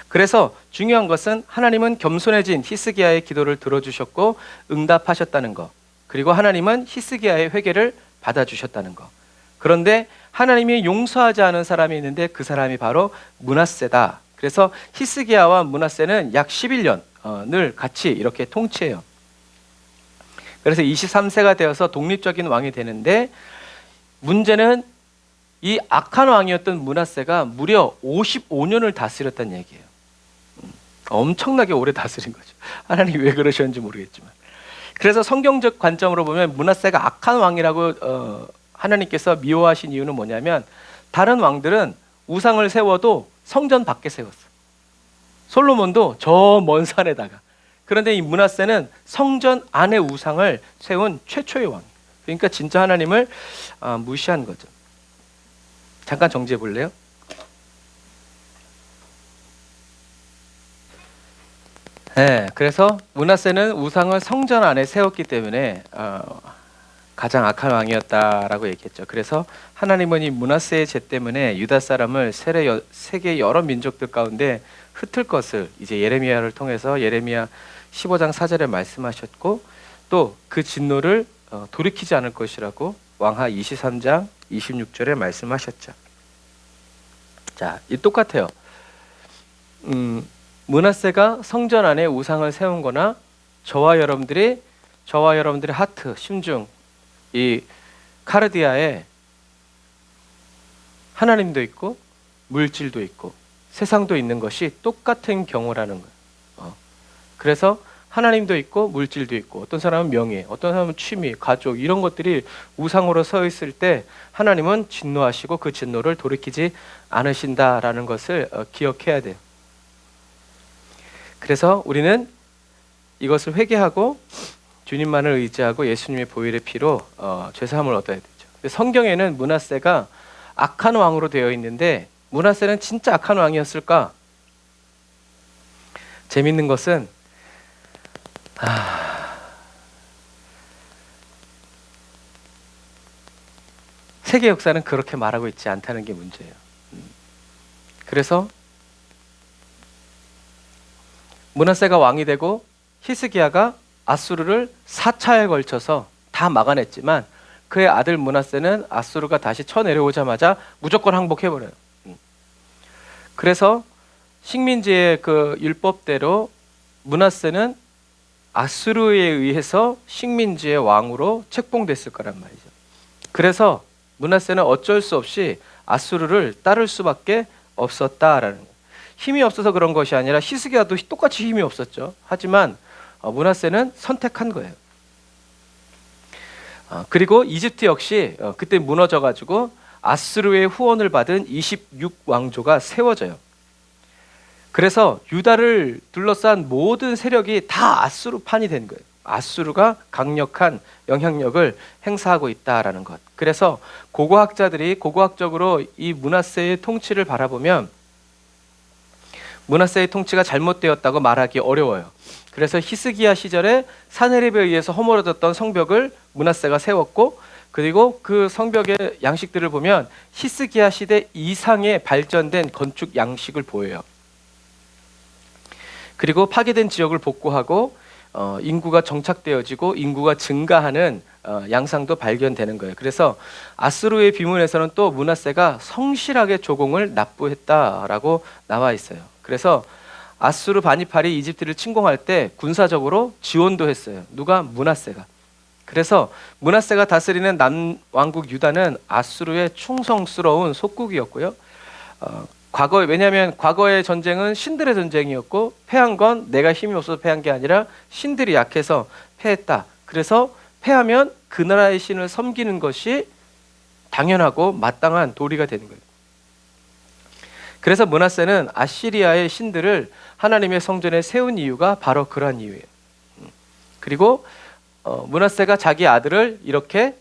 그래서 중요한 것은 하나님은 겸손해진 히스기야의 기도를 들어주셨고 응답하셨다는 거, 그리고 하나님은 히스기야의 회개를 받아주셨다는 거. 그런데 하나님이 용서하지 않은 사람이 있는데 그 사람이 바로 므낫세다. 그래서 히스기야와 므낫세는 약 11년을 같이 이렇게 통치해요. 그래서 23세가 되어서 독립적인 왕이 되는데, 문제는 이 악한 왕이었던 므낫세가 무려 55년을 다스렸다는 얘기예요. 엄청나게 오래 다스린 거죠. 하나님이 왜 그러셨는지 모르겠지만. 그래서 성경적 관점으로 보면 므낫세가 악한 왕이라고 하나님께서 미워하신 이유는 뭐냐면, 다른 왕들은 우상을 세워도 성전 밖에 세웠어. 솔로몬도 저 먼 산에다가. 그런데 이 므낫세는 성전 안에 우상을 세운 최초의 왕. 그러니까 진짜 하나님을 무시한 거죠. 잠깐 정지해 볼래요? 네, 그래서 므낫세는 우상을 성전 안에 세웠기 때문에 가장 악한 왕이었다라고 얘기했죠. 그래서 하나님은 이 므낫세의 죄 때문에 유다 사람을 세계 여러 민족들 가운데 흩을 것을 이제 예레미야를 통해서 예레미야 15장 4절에 말씀하셨고, 또 그 진노를 돌이키지 않을 것이라고 왕하 23장 26절에 말씀하셨죠. 자, 이 똑같아요. 므낫세가 성전 안에 우상을 세운 거나 저와 여러분들의 하트, 심중, 이 카르디아에 하나님도 있고 물질도 있고 세상도 있는 것이 똑같은 경우라는 거예요. 그래서 하나님도 있고 물질도 있고, 어떤 사람은 명예, 어떤 사람은 취미, 가족, 이런 것들이 우상으로 서 있을 때 하나님은 진노하시고 그 진노를 돌이키지 않으신다라는 것을 기억해야 돼요. 그래서 우리는 이것을 회개하고 주님만을 의지하고 예수님의 보혈의 피로 죄사함을 얻어야 되죠. 성경에는 므낫세가 악한 왕으로 되어 있는데, 므낫세는 진짜 악한 왕이었을까? 재밌는 것은 세계 역사는 그렇게 말하고 있지 않다는 게 문제예요. 그래서 므낫세가 왕이 되고 히스기야가 아수르를 4차에 걸쳐서 다 막아냈지만, 그의 아들 므낫세는 아수르가 다시 쳐내려오자마자 무조건 항복해버려요. 그래서 식민지의 그 율법대로 므낫세는 아수르에 의해서 식민지의 왕으로 책봉됐을 거란 말이죠. 그래서 므낫세는 어쩔 수 없이 아수르를 따를 수밖에 없었다라는 거예요. 힘이 없어서 그런 것이 아니라 히스기야도 똑같이 힘이 없었죠. 하지만 므낫세는 선택한 거예요. 그리고 이집트 역시 그때 무너져가지고 아수르의 후원을 받은 26왕조가 세워져요. 그래서 유다를 둘러싼 모든 세력이 다 아수르판이 된 거예요. 아수르가 강력한 영향력을 행사하고 있다라는 것. 그래서 고고학적으로 이 므낫세의 통치를 바라보면 므낫세의 통치가 잘못되었다고 말하기 어려워요. 그래서 히스기야 시절에 사네립에 의해서 허물어졌던 성벽을 므낫세가 세웠고, 그리고 그 성벽의 양식들을 보면 히스기야 시대 이상의 발전된 건축 양식을 보여요. 그리고 파괴된 지역을 복구하고 인구가 정착되어지고 인구가 증가하는 양상도 발견되는 거예요. 그래서 아수르의 비문에서는 또 므낫세가 성실하게 조공을 납부했다라고 나와 있어요. 그래서 아수르 바니팔이 이집트를 침공할 때 군사적으로 지원도 했어요. 누가? 므낫세가. 그래서 므낫세가 다스리는 남왕국 유다는 아수르의 충성스러운 속국이었고요. 왜냐하면 과거의 전쟁은 신들의 전쟁이었고 패한 건 내가 힘이 없어서 패한 게 아니라 신들이 약해서 패했다. 그래서 패하면 그 나라의 신을 섬기는 것이 당연하고 마땅한 도리가 되는 거예요. 그래서 므낫세는 아시리아의 신들을 하나님의 성전에 세운 이유가 바로 그러한 이유예요. 그리고 므낫세가 자기 아들을 이렇게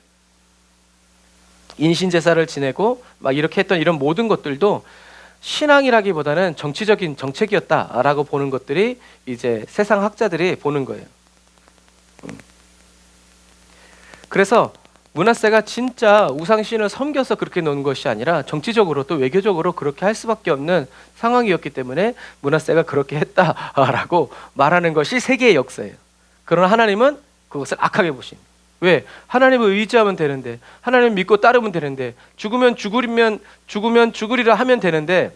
인신제사를 지내고 막 이렇게 했던 이런 모든 것들도 신앙이라기보다는 정치적인 정책이었다라고 보는 것들이 이제 세상 학자들이 보는 거예요. 그래서 므낫세가 진짜 우상신을 섬겨서 그렇게 놓은 것이 아니라 정치적으로 또 외교적으로 그렇게 할 수밖에 없는 상황이었기 때문에 므낫세가 그렇게 했다라고 말하는 것이 세계의 역사예요. 그러나 하나님은 그것을 악하게 보신. 왜? 하나님을 의지하면 되는데, 하나님 믿고 따르면 되는데, 죽으면 죽으리라 하면 되는데,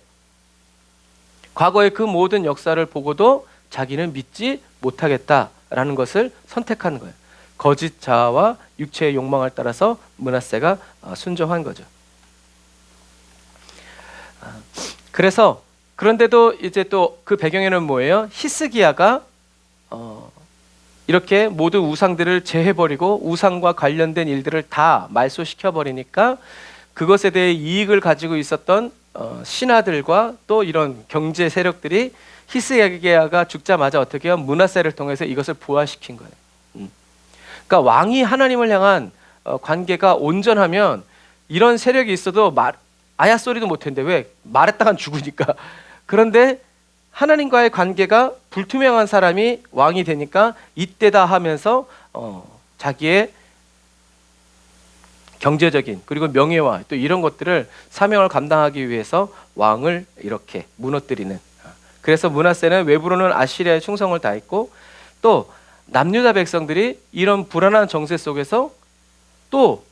과거의 그 모든 역사를 보고도 자기는 믿지 못하겠다라는 것을 선택한 거예요. 거짓 자아와 육체의 욕망을 따라서 므낫세가 순종한 거죠. 그래서 그런데도 이제 또 그 배경에는 뭐예요? 히스기야가 이렇게 모든 우상들을 제해버리고 우상과 관련된 일들을 다 말소시켜버리니까 그것에 대해 이익을 가지고 있었던 신하들과 또 이런 경제 세력들이 히스기야가 죽자마자 어떻게 해요? 므낫세를 통해서 이것을 부활시킨 거예요. 그러니까 왕이 하나님을 향한 관계가 온전하면 이런 세력이 있어도 아야 소리도 못했는데 왜? 말했다간 죽으니까. 그런데 하나님과의 관계가 불투명한 사람이 왕이 되니까 이때다 하면서 자기의 경제적인 그리고 명예와 또 이런 것들을 사명을 감당하기 위해서 왕을 이렇게 무너뜨리는. 그래서 므낫세는 외부로는 아시리아에 충성을 다했고 또 남유다 백성들이 이런 불안한 정세 속에서 또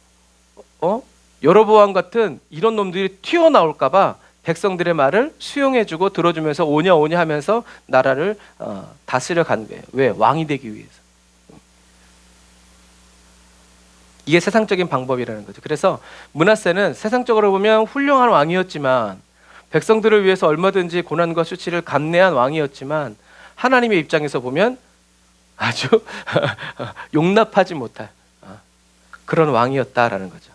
여로보암 같은 이런 놈들이 튀어나올까 봐 백성들의 말을 수용해주고 들어주면서 오냐 하면서 나라를 다스려 간 거예요. 왜? 왕이 되기 위해서. 이게 세상적인 방법이라는 거죠. 그래서 므낫세는 세상적으로 보면 훌륭한 왕이었지만 백성들을 위해서 얼마든지 고난과 수치를 감내한 왕이었지만 하나님의 입장에서 보면 아주 용납하지 못할 그런 왕이었다라는 거죠.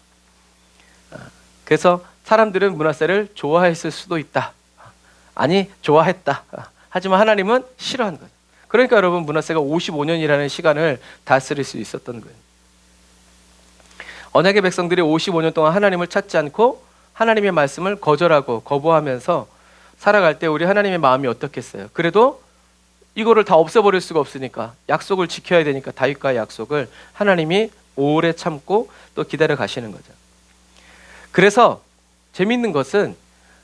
그래서 사람들은 므낫세를 좋아했을 수도 있다. 아니, 좋아했다. 하지만 하나님은 싫어한 거예요. 그러니까 여러분 므낫세가 55년이라는 시간을 다스릴 수 있었던 거예요. 언약의 백성들이 55년 동안 하나님을 찾지 않고 하나님의 말씀을 거절하고 거부하면서 살아갈 때 우리 하나님의 마음이 어떻겠어요? 그래도 이거를 다 없애버릴 수가 없으니까 약속을 지켜야 되니까 다윗과의 약속을 하나님이 오래 참고 또 기다려 가시는 거죠. 그래서 재밌는 것은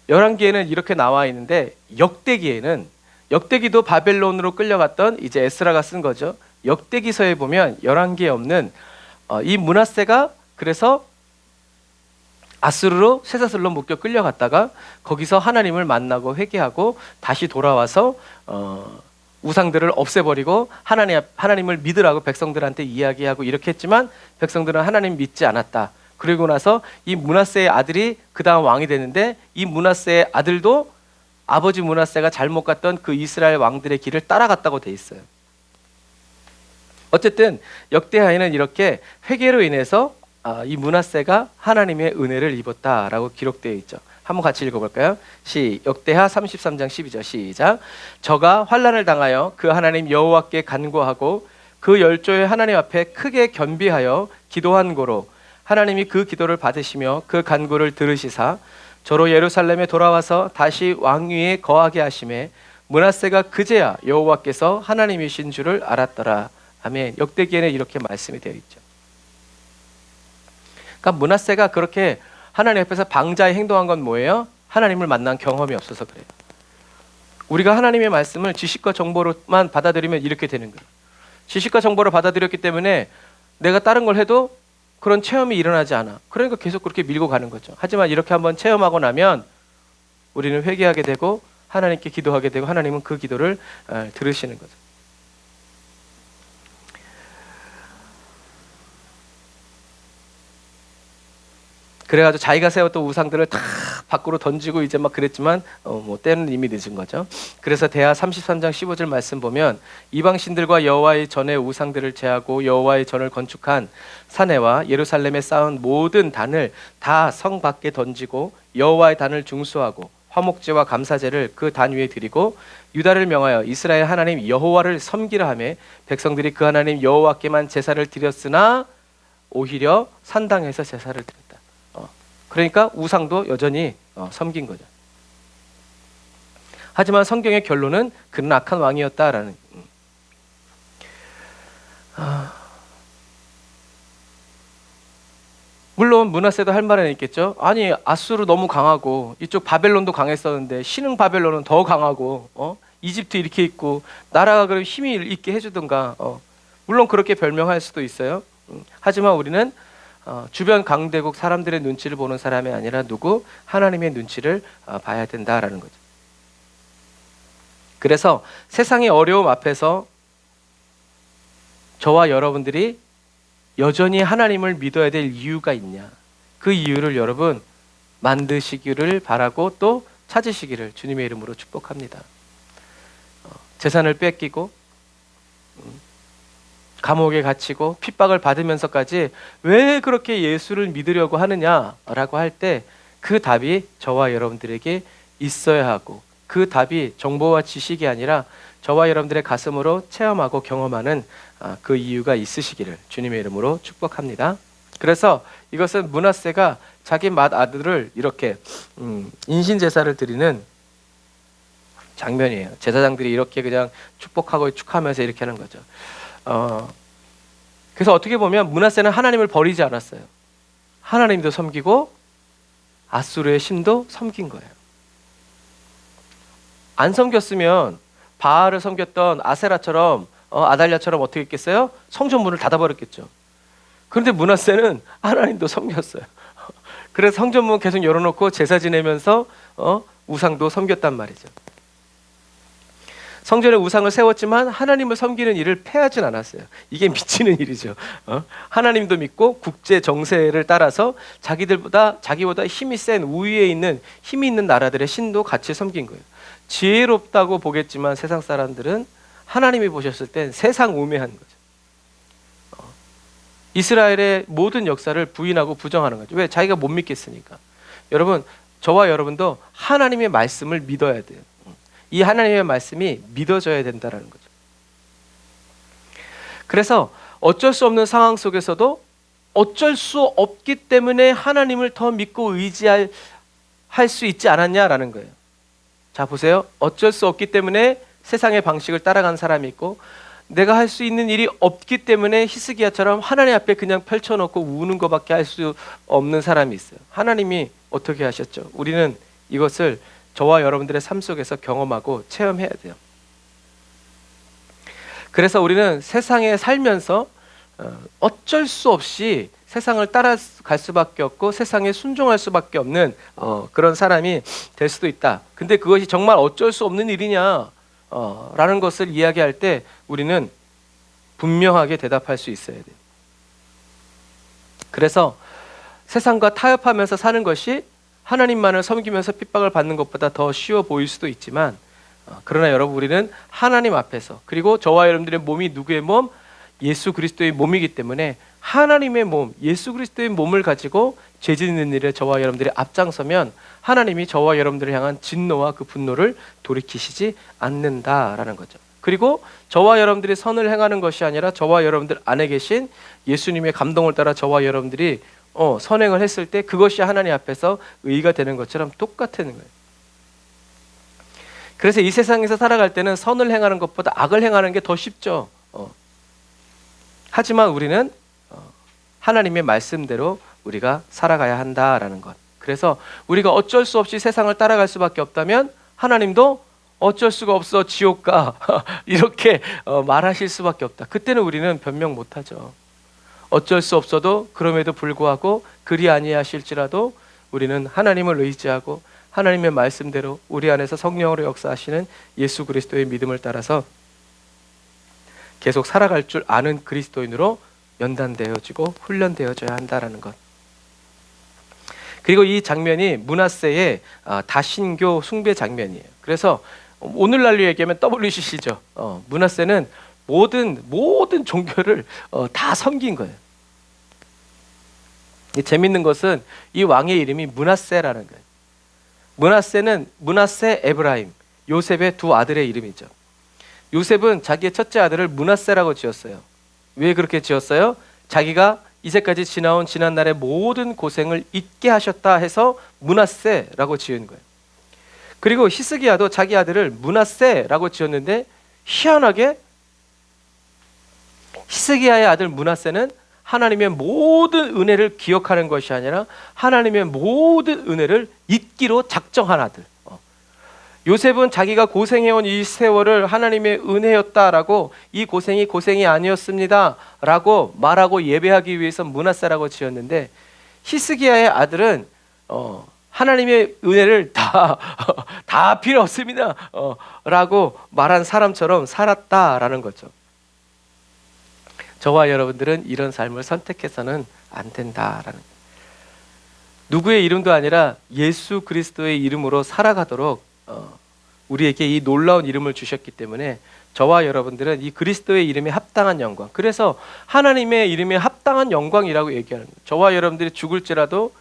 열왕기에는 이렇게 나와 있는데 역대기도 바벨론으로 끌려갔던 이제 에스라가 쓴 거죠. 역대기서에 보면 열왕기에 없는 이 므낫세가 그래서 아수르로 쇠사슬로 묶여 끌려갔다가 거기서 하나님을 만나고 회개하고 다시 돌아와서 우상들을 없애버리고 하나님을 믿으라고 백성들한테 이야기하고 이렇게 했지만 백성들은 하나님 믿지 않았다. 그리고 나서 이 므낫세의 아들이 그 다음 왕이 되는데 이 므낫세의 아들도 아버지 므낫세가 잘못 갔던 그 이스라엘 왕들의 길을 따라갔다고 돼 있어요. 어쨌든 역대하에는 이렇게 회개로 인해서 이 므낫세가 하나님의 은혜를 입었다라고 기록되어 있죠. 한번 같이 읽어볼까요? 역대하 33장 12절 시작. 저가 환난을 당하여 그 하나님 여호와께 간구하고 그 열조의 하나님 앞에 크게 겸비하여 기도한 고로 하나님이 그 기도를 받으시며 그 간구를 들으시사 저로 예루살렘에 돌아와서 다시 왕위에 거하게 하심에 므낫세가 그제야 여호와께서 하나님이신 줄을 알았더라. 아멘. 역대기에는 이렇게 말씀이 되어 있죠. 그러니까 므낫세가 그렇게 하나님 앞에서 방자에 행동한 건 뭐예요? 하나님을 만난 경험이 없어서 그래요. 우리가 하나님의 말씀을 지식과 정보로만 받아들이면 이렇게 되는 거예요. 지식과 정보를 받아들였기 때문에 내가 다른 걸 해도 그런 체험이 일어나지 않아. 그러니까 계속 그렇게 밀고 가는 거죠. 하지만 이렇게 한번 체험하고 나면 우리는 회개하게 되고 하나님께 기도하게 되고 하나님은 그 기도를 들으시는 거죠. 그래가지고 자기가 세웠던 우상들을 다 밖으로 던지고 이제 막 그랬지만 뭐 때는 이미 늦은 거죠. 그래서 대하 33장 15절 말씀 보면 이방신들과 여호와의 전의 우상들을 제하고 여호와의 전을 건축한 사내와 예루살렘에 쌓은 모든 단을 다 성 밖에 던지고 여호와의 단을 중수하고 화목제와 감사제를 그 단 위에 드리고 유다를 명하여 이스라엘 하나님 여호와를 섬기라 하며 백성들이 그 하나님 여호와께만 제사를 드렸으나 오히려 산당에서 제사를 드렸다. 그러니까 우상도 여전히 섬긴 거죠. 하지만 성경의 결론은 그는 악한 왕이었다라는. 물론 므낫세도 할 말은 있겠죠. 아니 아수르 너무 강하고 이쪽 바벨론도 강했었는데 신흥 바벨론은 더 강하고 이집트 이렇게 있고 나라가 그럼 힘이 있게 해주든가. 물론 그렇게 별명할 수도 있어요. 하지만 우리는 주변 강대국 사람들의 눈치를 보는 사람이 아니라 누구? 하나님의 눈치를 봐야 된다라는 거죠. 그래서 세상의 어려움 앞에서 저와 여러분들이 여전히 하나님을 믿어야 될 이유가 있냐? 그 이유를 여러분 만드시기를 바라고 또 찾으시기를 주님의 이름으로 축복합니다. 재산을 뺏기고 감옥에 갇히고 핍박을 받으면서까지 왜 그렇게 예수를 믿으려고 하느냐라고 할 때 그 답이 저와 여러분들에게 있어야 하고 그 답이 정보와 지식이 아니라 저와 여러분들의 가슴으로 체험하고 경험하는 그 이유가 있으시기를 주님의 이름으로 축복합니다. 그래서 이것은 므낫세가 자기 맏아들을 이렇게 인신제사를 드리는 장면이에요. 제사장들이 이렇게 그냥 축복하고 축하하면서 이렇게 하는 거죠. 그래서 어떻게 보면 므낫세는 하나님을 버리지 않았어요. 하나님도 섬기고 아수르의 신도 섬긴 거예요. 안 섬겼으면 바알을 섬겼던 아세라처럼 아달랴처럼 어떻게 했겠어요? 성전문을 닫아버렸겠죠. 그런데 므낫세는 하나님도 섬겼어요. 그래서 성전문 계속 열어놓고 제사 지내면서 우상도 섬겼단 말이죠. 성전에 우상을 세웠지만 하나님을 섬기는 일을 패하진 않았어요. 이게 미치는 일이죠. 하나님도 믿고 국제 정세를 따라서 자기보다 힘이 센 우위에 있는 힘이 있는 나라들의 신도 같이 섬긴 거예요. 지혜롭다고 보겠지만 세상 사람들은 하나님이 보셨을 땐 세상 우매한 거죠. 이스라엘의 모든 역사를 부인하고 부정하는 거죠. 왜? 자기가 못 믿겠으니까. 여러분, 저와 여러분도 하나님의 말씀을 믿어야 돼요. 이 하나님의 말씀이 믿어져야 된다는 거죠. 그래서 어쩔 수 없는 상황 속에서도 어쩔 수 없기 때문에 하나님을 더 믿고 의지할 수 있지 않았냐라는 거예요. 자 보세요. 어쩔 수 없기 때문에 세상의 방식을 따라간 사람이 있고 내가 할 수 있는 일이 없기 때문에 히스기야처럼 하나님 앞에 그냥 펼쳐놓고 우는 것밖에 할 수 없는 사람이 있어요. 하나님이 어떻게 하셨죠? 우리는 이것을 저와 여러분들의 삶 속에서 경험하고 체험해야 돼요. 그래서 우리는 세상에 살면서 어쩔 수 없이 세상을 따라갈 수밖에 없고 세상에 순종할 수밖에 없는 그런 사람이 될 수도 있다. 근데 그것이 정말 어쩔 수 없는 일이냐 라는 것을 이야기할 때 우리는 분명하게 대답할 수 있어야 돼요. 그래서 세상과 타협하면서 사는 것이 하나님만을 섬기면서 핍박을 받는 것보다 더 쉬워 보일 수도 있지만 그러나 여러분 우리는 하나님 앞에서 그리고 저와 여러분들의 몸이 누구의 몸? 예수 그리스도의 몸이기 때문에 하나님의 몸, 예수 그리스도의 몸을 가지고 죄 짓는 일에 저와 여러분들이 앞장서면 하나님이 저와 여러분들을 향한 진노와 그 분노를 돌이키시지 않는다라는 거죠. 그리고 저와 여러분들이 선을 행하는 것이 아니라 저와 여러분들 안에 계신 예수님의 감동을 따라 저와 여러분들이 선행을 했을 때 그것이 하나님 앞에서 의의가 되는 것처럼 똑같은 거예요. 그래서 이 세상에서 살아갈 때는 선을 행하는 것보다 악을 행하는 게 더 쉽죠. 하지만 우리는 하나님의 말씀대로 우리가 살아가야 한다라는 것. 그래서 우리가 어쩔 수 없이 세상을 따라갈 수밖에 없다면 하나님도 어쩔 수가 없어 지옥 가 이렇게 말하실 수밖에 없다. 그때는 우리는 변명 못하죠. 어쩔 수 없어도 그럼에도 불구하고 그리 아니하실지라도 우리는 하나님을 의지하고 하나님의 말씀대로 우리 안에서 성령으로 역사하시는 예수 그리스도의 믿음을 따라서 계속 살아갈 줄 아는 그리스도인으로 연단되어지고 훈련되어져야 한다라는 것. 그리고 이 장면이 므낫세의 다신교 숭배 장면이에요. 그래서 오늘날로 얘기하면 WCC죠. 므낫세는 모든 종교를 다 섬긴 거예요. 재밌는 것은 이 왕의 이름이 므낫세라는 거예요. 므낫세는 므낫세 에브라임, 요셉의 두 아들의 이름이죠. 요셉은 자기의 첫째 아들을 므낫세라고 지었어요. 왜 그렇게 지었어요? 자기가 이제까지 지나온 지난날의 모든 고생을 잊게 하셨다 해서 므낫세라고 지은 거예요. 그리고 히스기야도 자기 아들을 므낫세라고 지었는데 희한하게 히스기야의 아들 므낫세는 하나님의 모든 은혜를 기억하는 것이 아니라 하나님의 모든 은혜를 잊기로 작정한 아들. 요셉은 자기가 고생해온 이 세월을 하나님의 은혜였다라고, 이 고생이 아니었습니다 라고 말하고 예배하기 위해서 므낫세라고 지었는데, 히스기야의 아들은 하나님의 은혜를 다 필요 없습니다 라고 말한 사람처럼 살았다라는 거죠. 저와 여러분들은 이런 삶을 선택해서는 안 된다라는 거예요. 누구의 이름도 아니라 예수 그리스도의 이름으로 살아가도록 우리에게 이 놀라운 이름을 주셨기 때문에 저와 여러분들은 이 그리스도의 이름에 합당한 영광, 그래서 하나님의 이름에 합당한 영광이라고 얘기하는 거예요. 저와 여러분들이 죽을지라도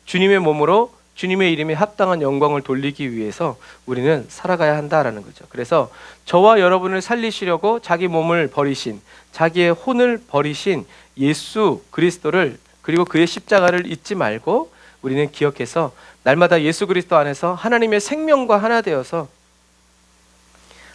주님의 몸으로 주님의 이름에 합당한 영광을 돌리기 위해서 우리는 살아가야 한다라는 거죠. 그래서 저와 여러분을 살리시려고 자기 몸을 버리신, 자기의 혼을 버리신 예수 그리스도를, 그리고 그의 십자가를 잊지 말고 우리는 기억해서 날마다 예수 그리스도 안에서 하나님의 생명과 하나 되어서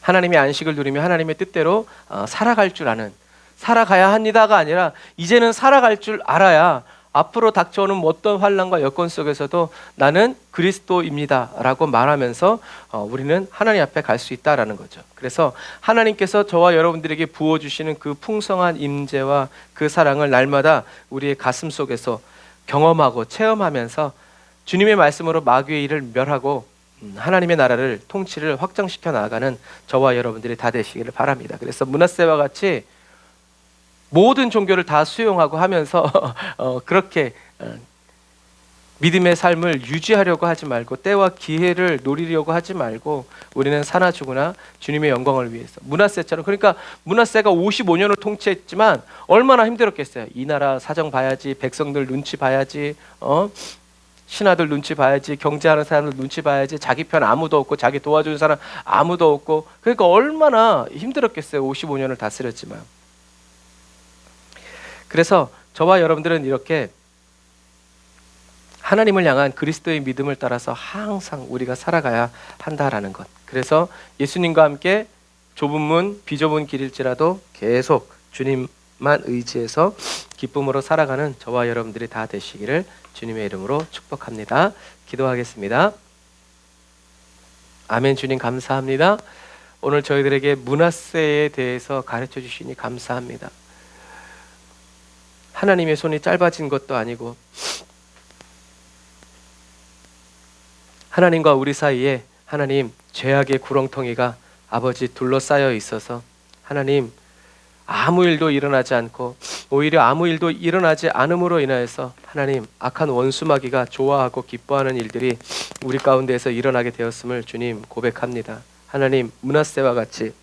하나님의 안식을 누리며 하나님의 뜻대로 살아갈 줄 아는, 살아가야 합니다가 아니라 이제는 살아갈 줄 알아야 앞으로 닥쳐오는 어떤 환난과 여건 속에서도 나는 그리스도입니다 라고 말하면서 우리는 하나님 앞에 갈 수 있다라는 거죠. 그래서 하나님께서 저와 여러분들에게 부어주시는 그 풍성한 임재와 그 사랑을 날마다 우리의 가슴 속에서 경험하고 체험하면서 주님의 말씀으로 마귀의 일을 멸하고 하나님의 나라를, 통치를 확장시켜 나아가는 저와 여러분들이 다 되시기를 바랍니다. 그래서 므낫세와 같이 모든 종교를 다 수용하고 하면서 그렇게 믿음의 삶을 유지하려고 하지 말고 때와 기회를 노리려고 하지 말고 우리는 사나 죽으나 주님의 영광을 위해서, 므낫세처럼. 그러니까 므낫세가 55년을 통치했지만 얼마나 힘들었겠어요. 이 나라 사정 봐야지, 백성들 눈치 봐야지, 신하들 눈치 봐야지, 경제하는 사람들 눈치 봐야지, 자기 편 아무도 없고 자기 도와주는 사람 아무도 없고, 그러니까 얼마나 힘들었겠어요. 55년을 다스렸지만. 그래서 저와 여러분들은 이렇게 하나님을 향한 그리스도의 믿음을 따라서 항상 우리가 살아가야 한다라는 것. 그래서 예수님과 함께 좁은 문, 비좁은 길일지라도 계속 주님만 의지해서 기쁨으로 살아가는 저와 여러분들이 다 되시기를 주님의 이름으로 축복합니다. 기도하겠습니다. 아멘. 주님 감사합니다. 오늘 저희들에게 므낫세에 대해서 가르쳐 주시니 감사합니다. 하나님의 손이 짧아진 것도 아니고 하나님과 우리 사이에 하나님 죄악의 구렁텅이가 아버지 둘러싸여 있어서 하나님 아무 일도 일어나지 않고 오히려 아무 일도 일어나지 않음으로 인하여서 하나님 악한 원수마귀가 좋아하고 기뻐하는 일들이 우리 가운데에서 일어나게 되었음을 주님 고백합니다. 하나님 므낫세와 같이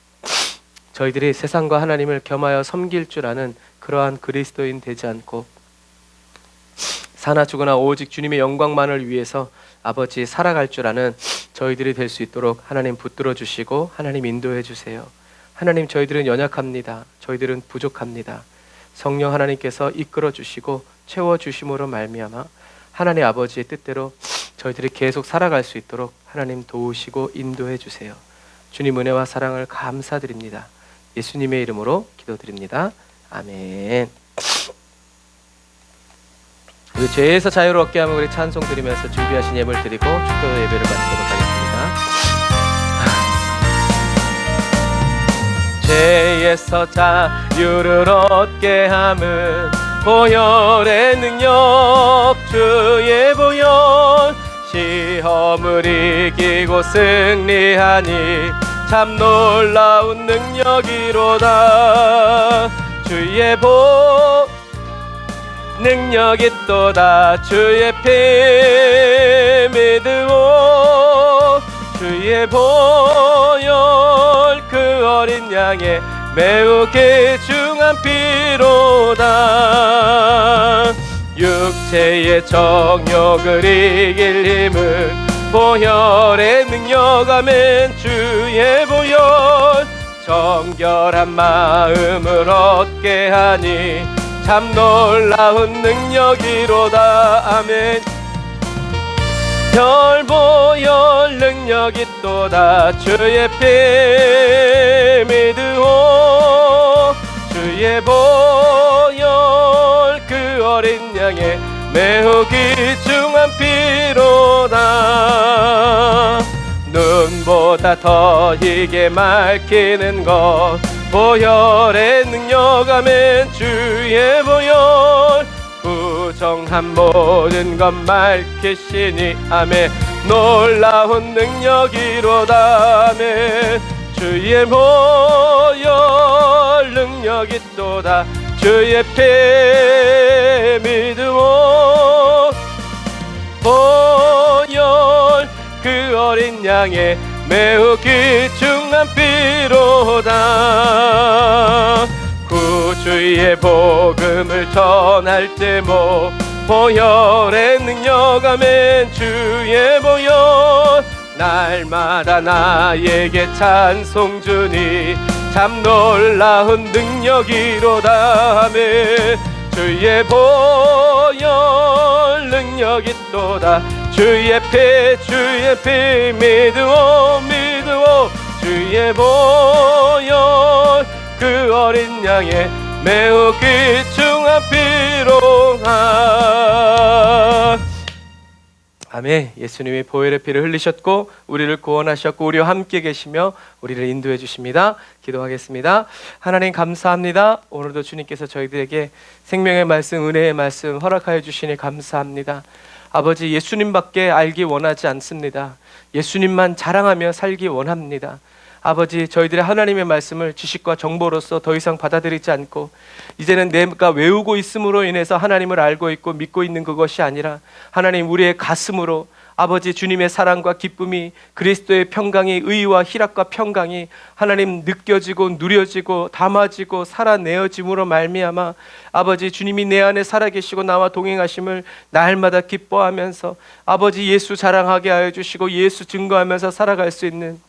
저희들이 세상과 하나님을 겸하여 섬길 줄 아는 그러한 그리스도인 되지 않고 사나 죽으나 오직 주님의 영광만을 위해서 아버지 살아갈 줄 아는 저희들이 될 수 있도록 하나님 붙들어 주시고 하나님 인도해 주세요. 하나님 저희들은 연약합니다. 저희들은 부족합니다. 성령 하나님께서 이끌어 주시고 채워 주심으로 말미암아 하나님 아버지의 뜻대로 저희들이 계속 살아갈 수 있도록 하나님 도우시고 인도해 주세요. 주님 은혜와 사랑을 감사드립니다. 예수님의 이름으로 기도드립니다. 아멘. 우리 죄에서 자유를 얻게 하면 우리 찬송 드리면서 준비하신 예물 드리고 축도 예배를 마치도록 하겠습니다. 죄에서 자유를 얻게 함은 보혈의 능력, 주의 보혈. 시험을 이기고 승리하니 참 놀라운 능력이로다. 주의 능력이 또다. 주의 피 믿으오. 주의 보혈 그 어린 양의 매우 귀중한 피로다. 육체의 정욕을 이길 힘은 보혈의 능력. 아멘. 주의 보혈 정결한 마음을 얻게 하니 참 놀라운 능력이로다. 아멘. 별보혈 능력이 또다. 주의 피 믿으오. 주의 보혈 그 어린 양의 매우 귀중한 피로다. 눈보다 더 희게 맑히는 것 보혈의 능력. 아멘. 주의 보혈 부정한 모든 것 맑히시니 아멘. 놀라운 능력이로다. 아멘. 주의 보혈 능력이 또다. 주의 피 믿으오. 보혈 그 어린 양의 매우 귀중한 피로다. 구주의 복음을 전할 때 보혈의 능력. 아멘. 주의 보혈 날마다 나에게 찬송 주니 참 놀라운 능력이로다. 아멘. 주의 보혈 능력이 또다. 주의 피 믿으오. 주의 보혈 그 어린 양의 매우 귀중한 피로다. 아멘. 예수님이 보혈의 피를 흘리셨고 우리를 구원하셨고 우리와 함께 계시며 우리를 인도해 주십니다. 기도하겠습니다. 하나님 감사합니다. 오늘도 주님께서 저희들에게 생명의 말씀, 은혜의 말씀 허락하여 주시니 감사합니다. 아버지, 예수님밖에 알기 원하지 않습니다. 예수님만 자랑하며 살기 원합니다. 아버지, 저희들의 하나님의 말씀을 지식과 정보로서 더 이상 받아들이지 않고 이제는 내가 외우고 있음으로 인해서 하나님을 알고 있고 믿고 있는 그것이 아니라 하나님 우리의 가슴으로 아버지 주님의 사랑과 기쁨이, 그리스도의 평강이, 의와 희락과 평강이 하나님 느껴지고 누려지고 담아지고 살아내어짐으로 말미암아 아버지 주님이 내 안에 살아계시고 나와 동행하심을 날마다 기뻐하면서 아버지 예수 자랑하게 하여 주시고 예수 증거하면서 살아갈 수 있는,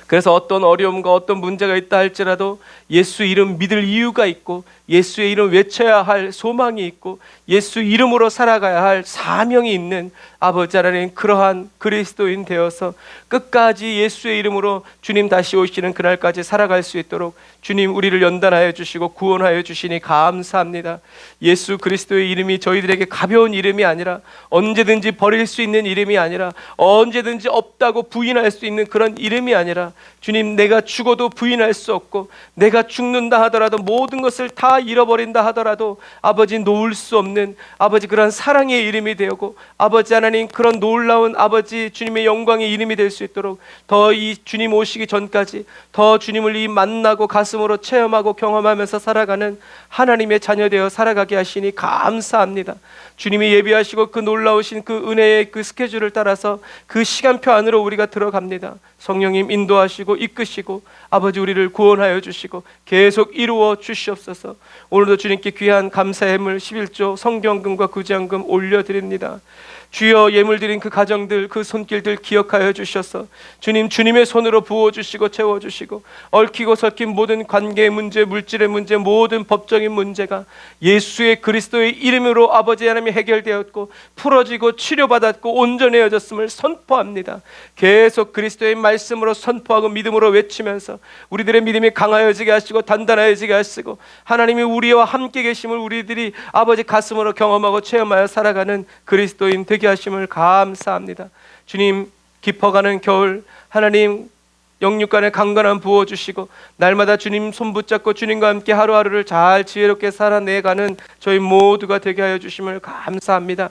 그래서 어떤 어려움과 어떤 문제가 있다 할지라도 예수 이름 믿을 이유가 있고 예수의 이름 외쳐야 할 소망이 있고 예수 이름으로 살아가야 할 사명이 있는 아버지 하나님, 그러한 그리스도인 되어서 끝까지 예수의 이름으로 주님 다시 오시는 그날까지 살아갈 수 있도록 주님 우리를 연단하여 주시고 구원하여 주시니 감사합니다. 예수 그리스도의 이름이 저희들에게 가벼운 이름이 아니라 언제든지 버릴 수 있는 이름이 아니라 언제든지 없다고 부인할 수 있는 그런 이름이 아니라 주님, 내가 죽어도 부인할 수 없고 내가 죽는다 하더라도 모든 것을 다 잃어버린다 하더라도 아버지 놓을 수 없는 아버지 그런 사랑의 이름이 되고 아버지 하나님 그런 놀라운 아버지 주님의 영광의 이름이 될 수 있도록 더 이 주님 오시기 전까지 더 주님을 이 만나고 가슴으로 체험하고 경험하면서 살아가는 하나님의 자녀 되어 살아가게 하시니 감사합니다. 주님이 예비하시고 그 놀라우신 그 은혜의 그 스케줄을 따라서 그 시간표 안으로 우리가 들어갑니다. 성령님 인도하시고 이끄시고 아버지 우리를 구원하여 주시고 계속 이루어 주시옵소서. 오늘도 주님께 귀한 감사의 예물 11조 성경금과 구제한금 올려드립니다. 주여, 예물 드린 그 가정들, 그 손길들 기억하여 주셔서 주님, 주님의 손으로 부어주시고 채워주시고 얽히고 설킨 모든 관계의 문제, 물질의 문제, 모든 법적인 문제가 예수의 그리스도의 이름으로 아버지 하나님이 해결되었고 풀어지고 치료받았고 온전해졌음을 선포합니다. 계속 그리스도의 말씀으로 선포하고 믿음으로 외치면서 우리들의 믿음이 강하여지게 하시고 단단해지게 하시고 하나님이 우리와 함께 계심을 우리들이 아버지 가슴으로 경험하고 체험하여 살아가는 그리스도인 되게 하심을 감사합니다. 주님, 깊어가는 겨울 하나님 영육간에 강건함 부어주시고 날마다 주님 손 붙잡고 주님과 함께 하루하루를 잘 지혜롭게 살아내가는 저희 모두가 되게 하여 주심을 감사합니다.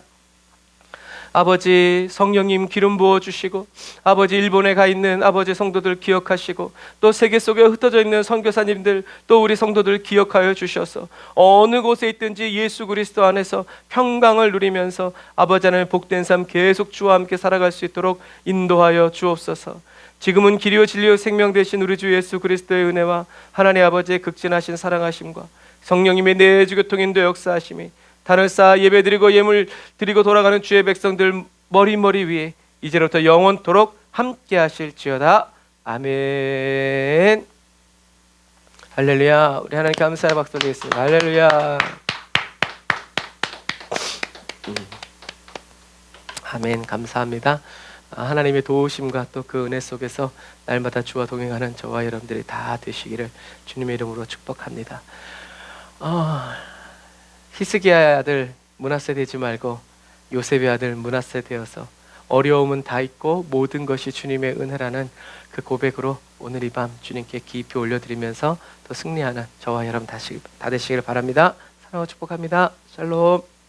아버지, 성령님 기름 부어주시고 아버지, 일본에 가 있는 아버지 성도들 기억하시고 또 세계 속에 흩어져 있는 선교사님들 또 우리 성도들 기억하여 주셔서 어느 곳에 있든지 예수 그리스도 안에서 평강을 누리면서 아버지 하나님의 복된 삶 계속 주와 함께 살아갈 수 있도록 인도하여 주옵소서. 지금은 길이요 진리요 생명 되신 우리 주 예수 그리스도의 은혜와 하나님 아버지의 극진하신 사랑하심과 성령님의 내주 교통인도 역사하심이 단을 쌓아 예배드리고 예물 드리고 돌아가는 주의 백성들 머리 위에 이제부터 영원토록 함께 하실지어다. 아멘. 할렐루야. 우리 하나님 감사의 박수 드리겠습니다. 할렐루야. 아멘. 감사합니다. 하나님의 도우심과 또 그 은혜 속에서 날마다 주와 동행하는 저와 여러분들이 다 되시기를 주님의 이름으로 축복합니다. 히스기야의 아들 므낫세 되지 말고 요셉의 아들 므낫세 되어서 어려움은 다 있고 모든 것이 주님의 은혜라는 그 고백으로 오늘 이 밤 주님께 깊이 올려드리면서 더 승리하는 저와 여러분 다 되시기를 바랍니다. 사랑하고 축복합니다. 샬롬.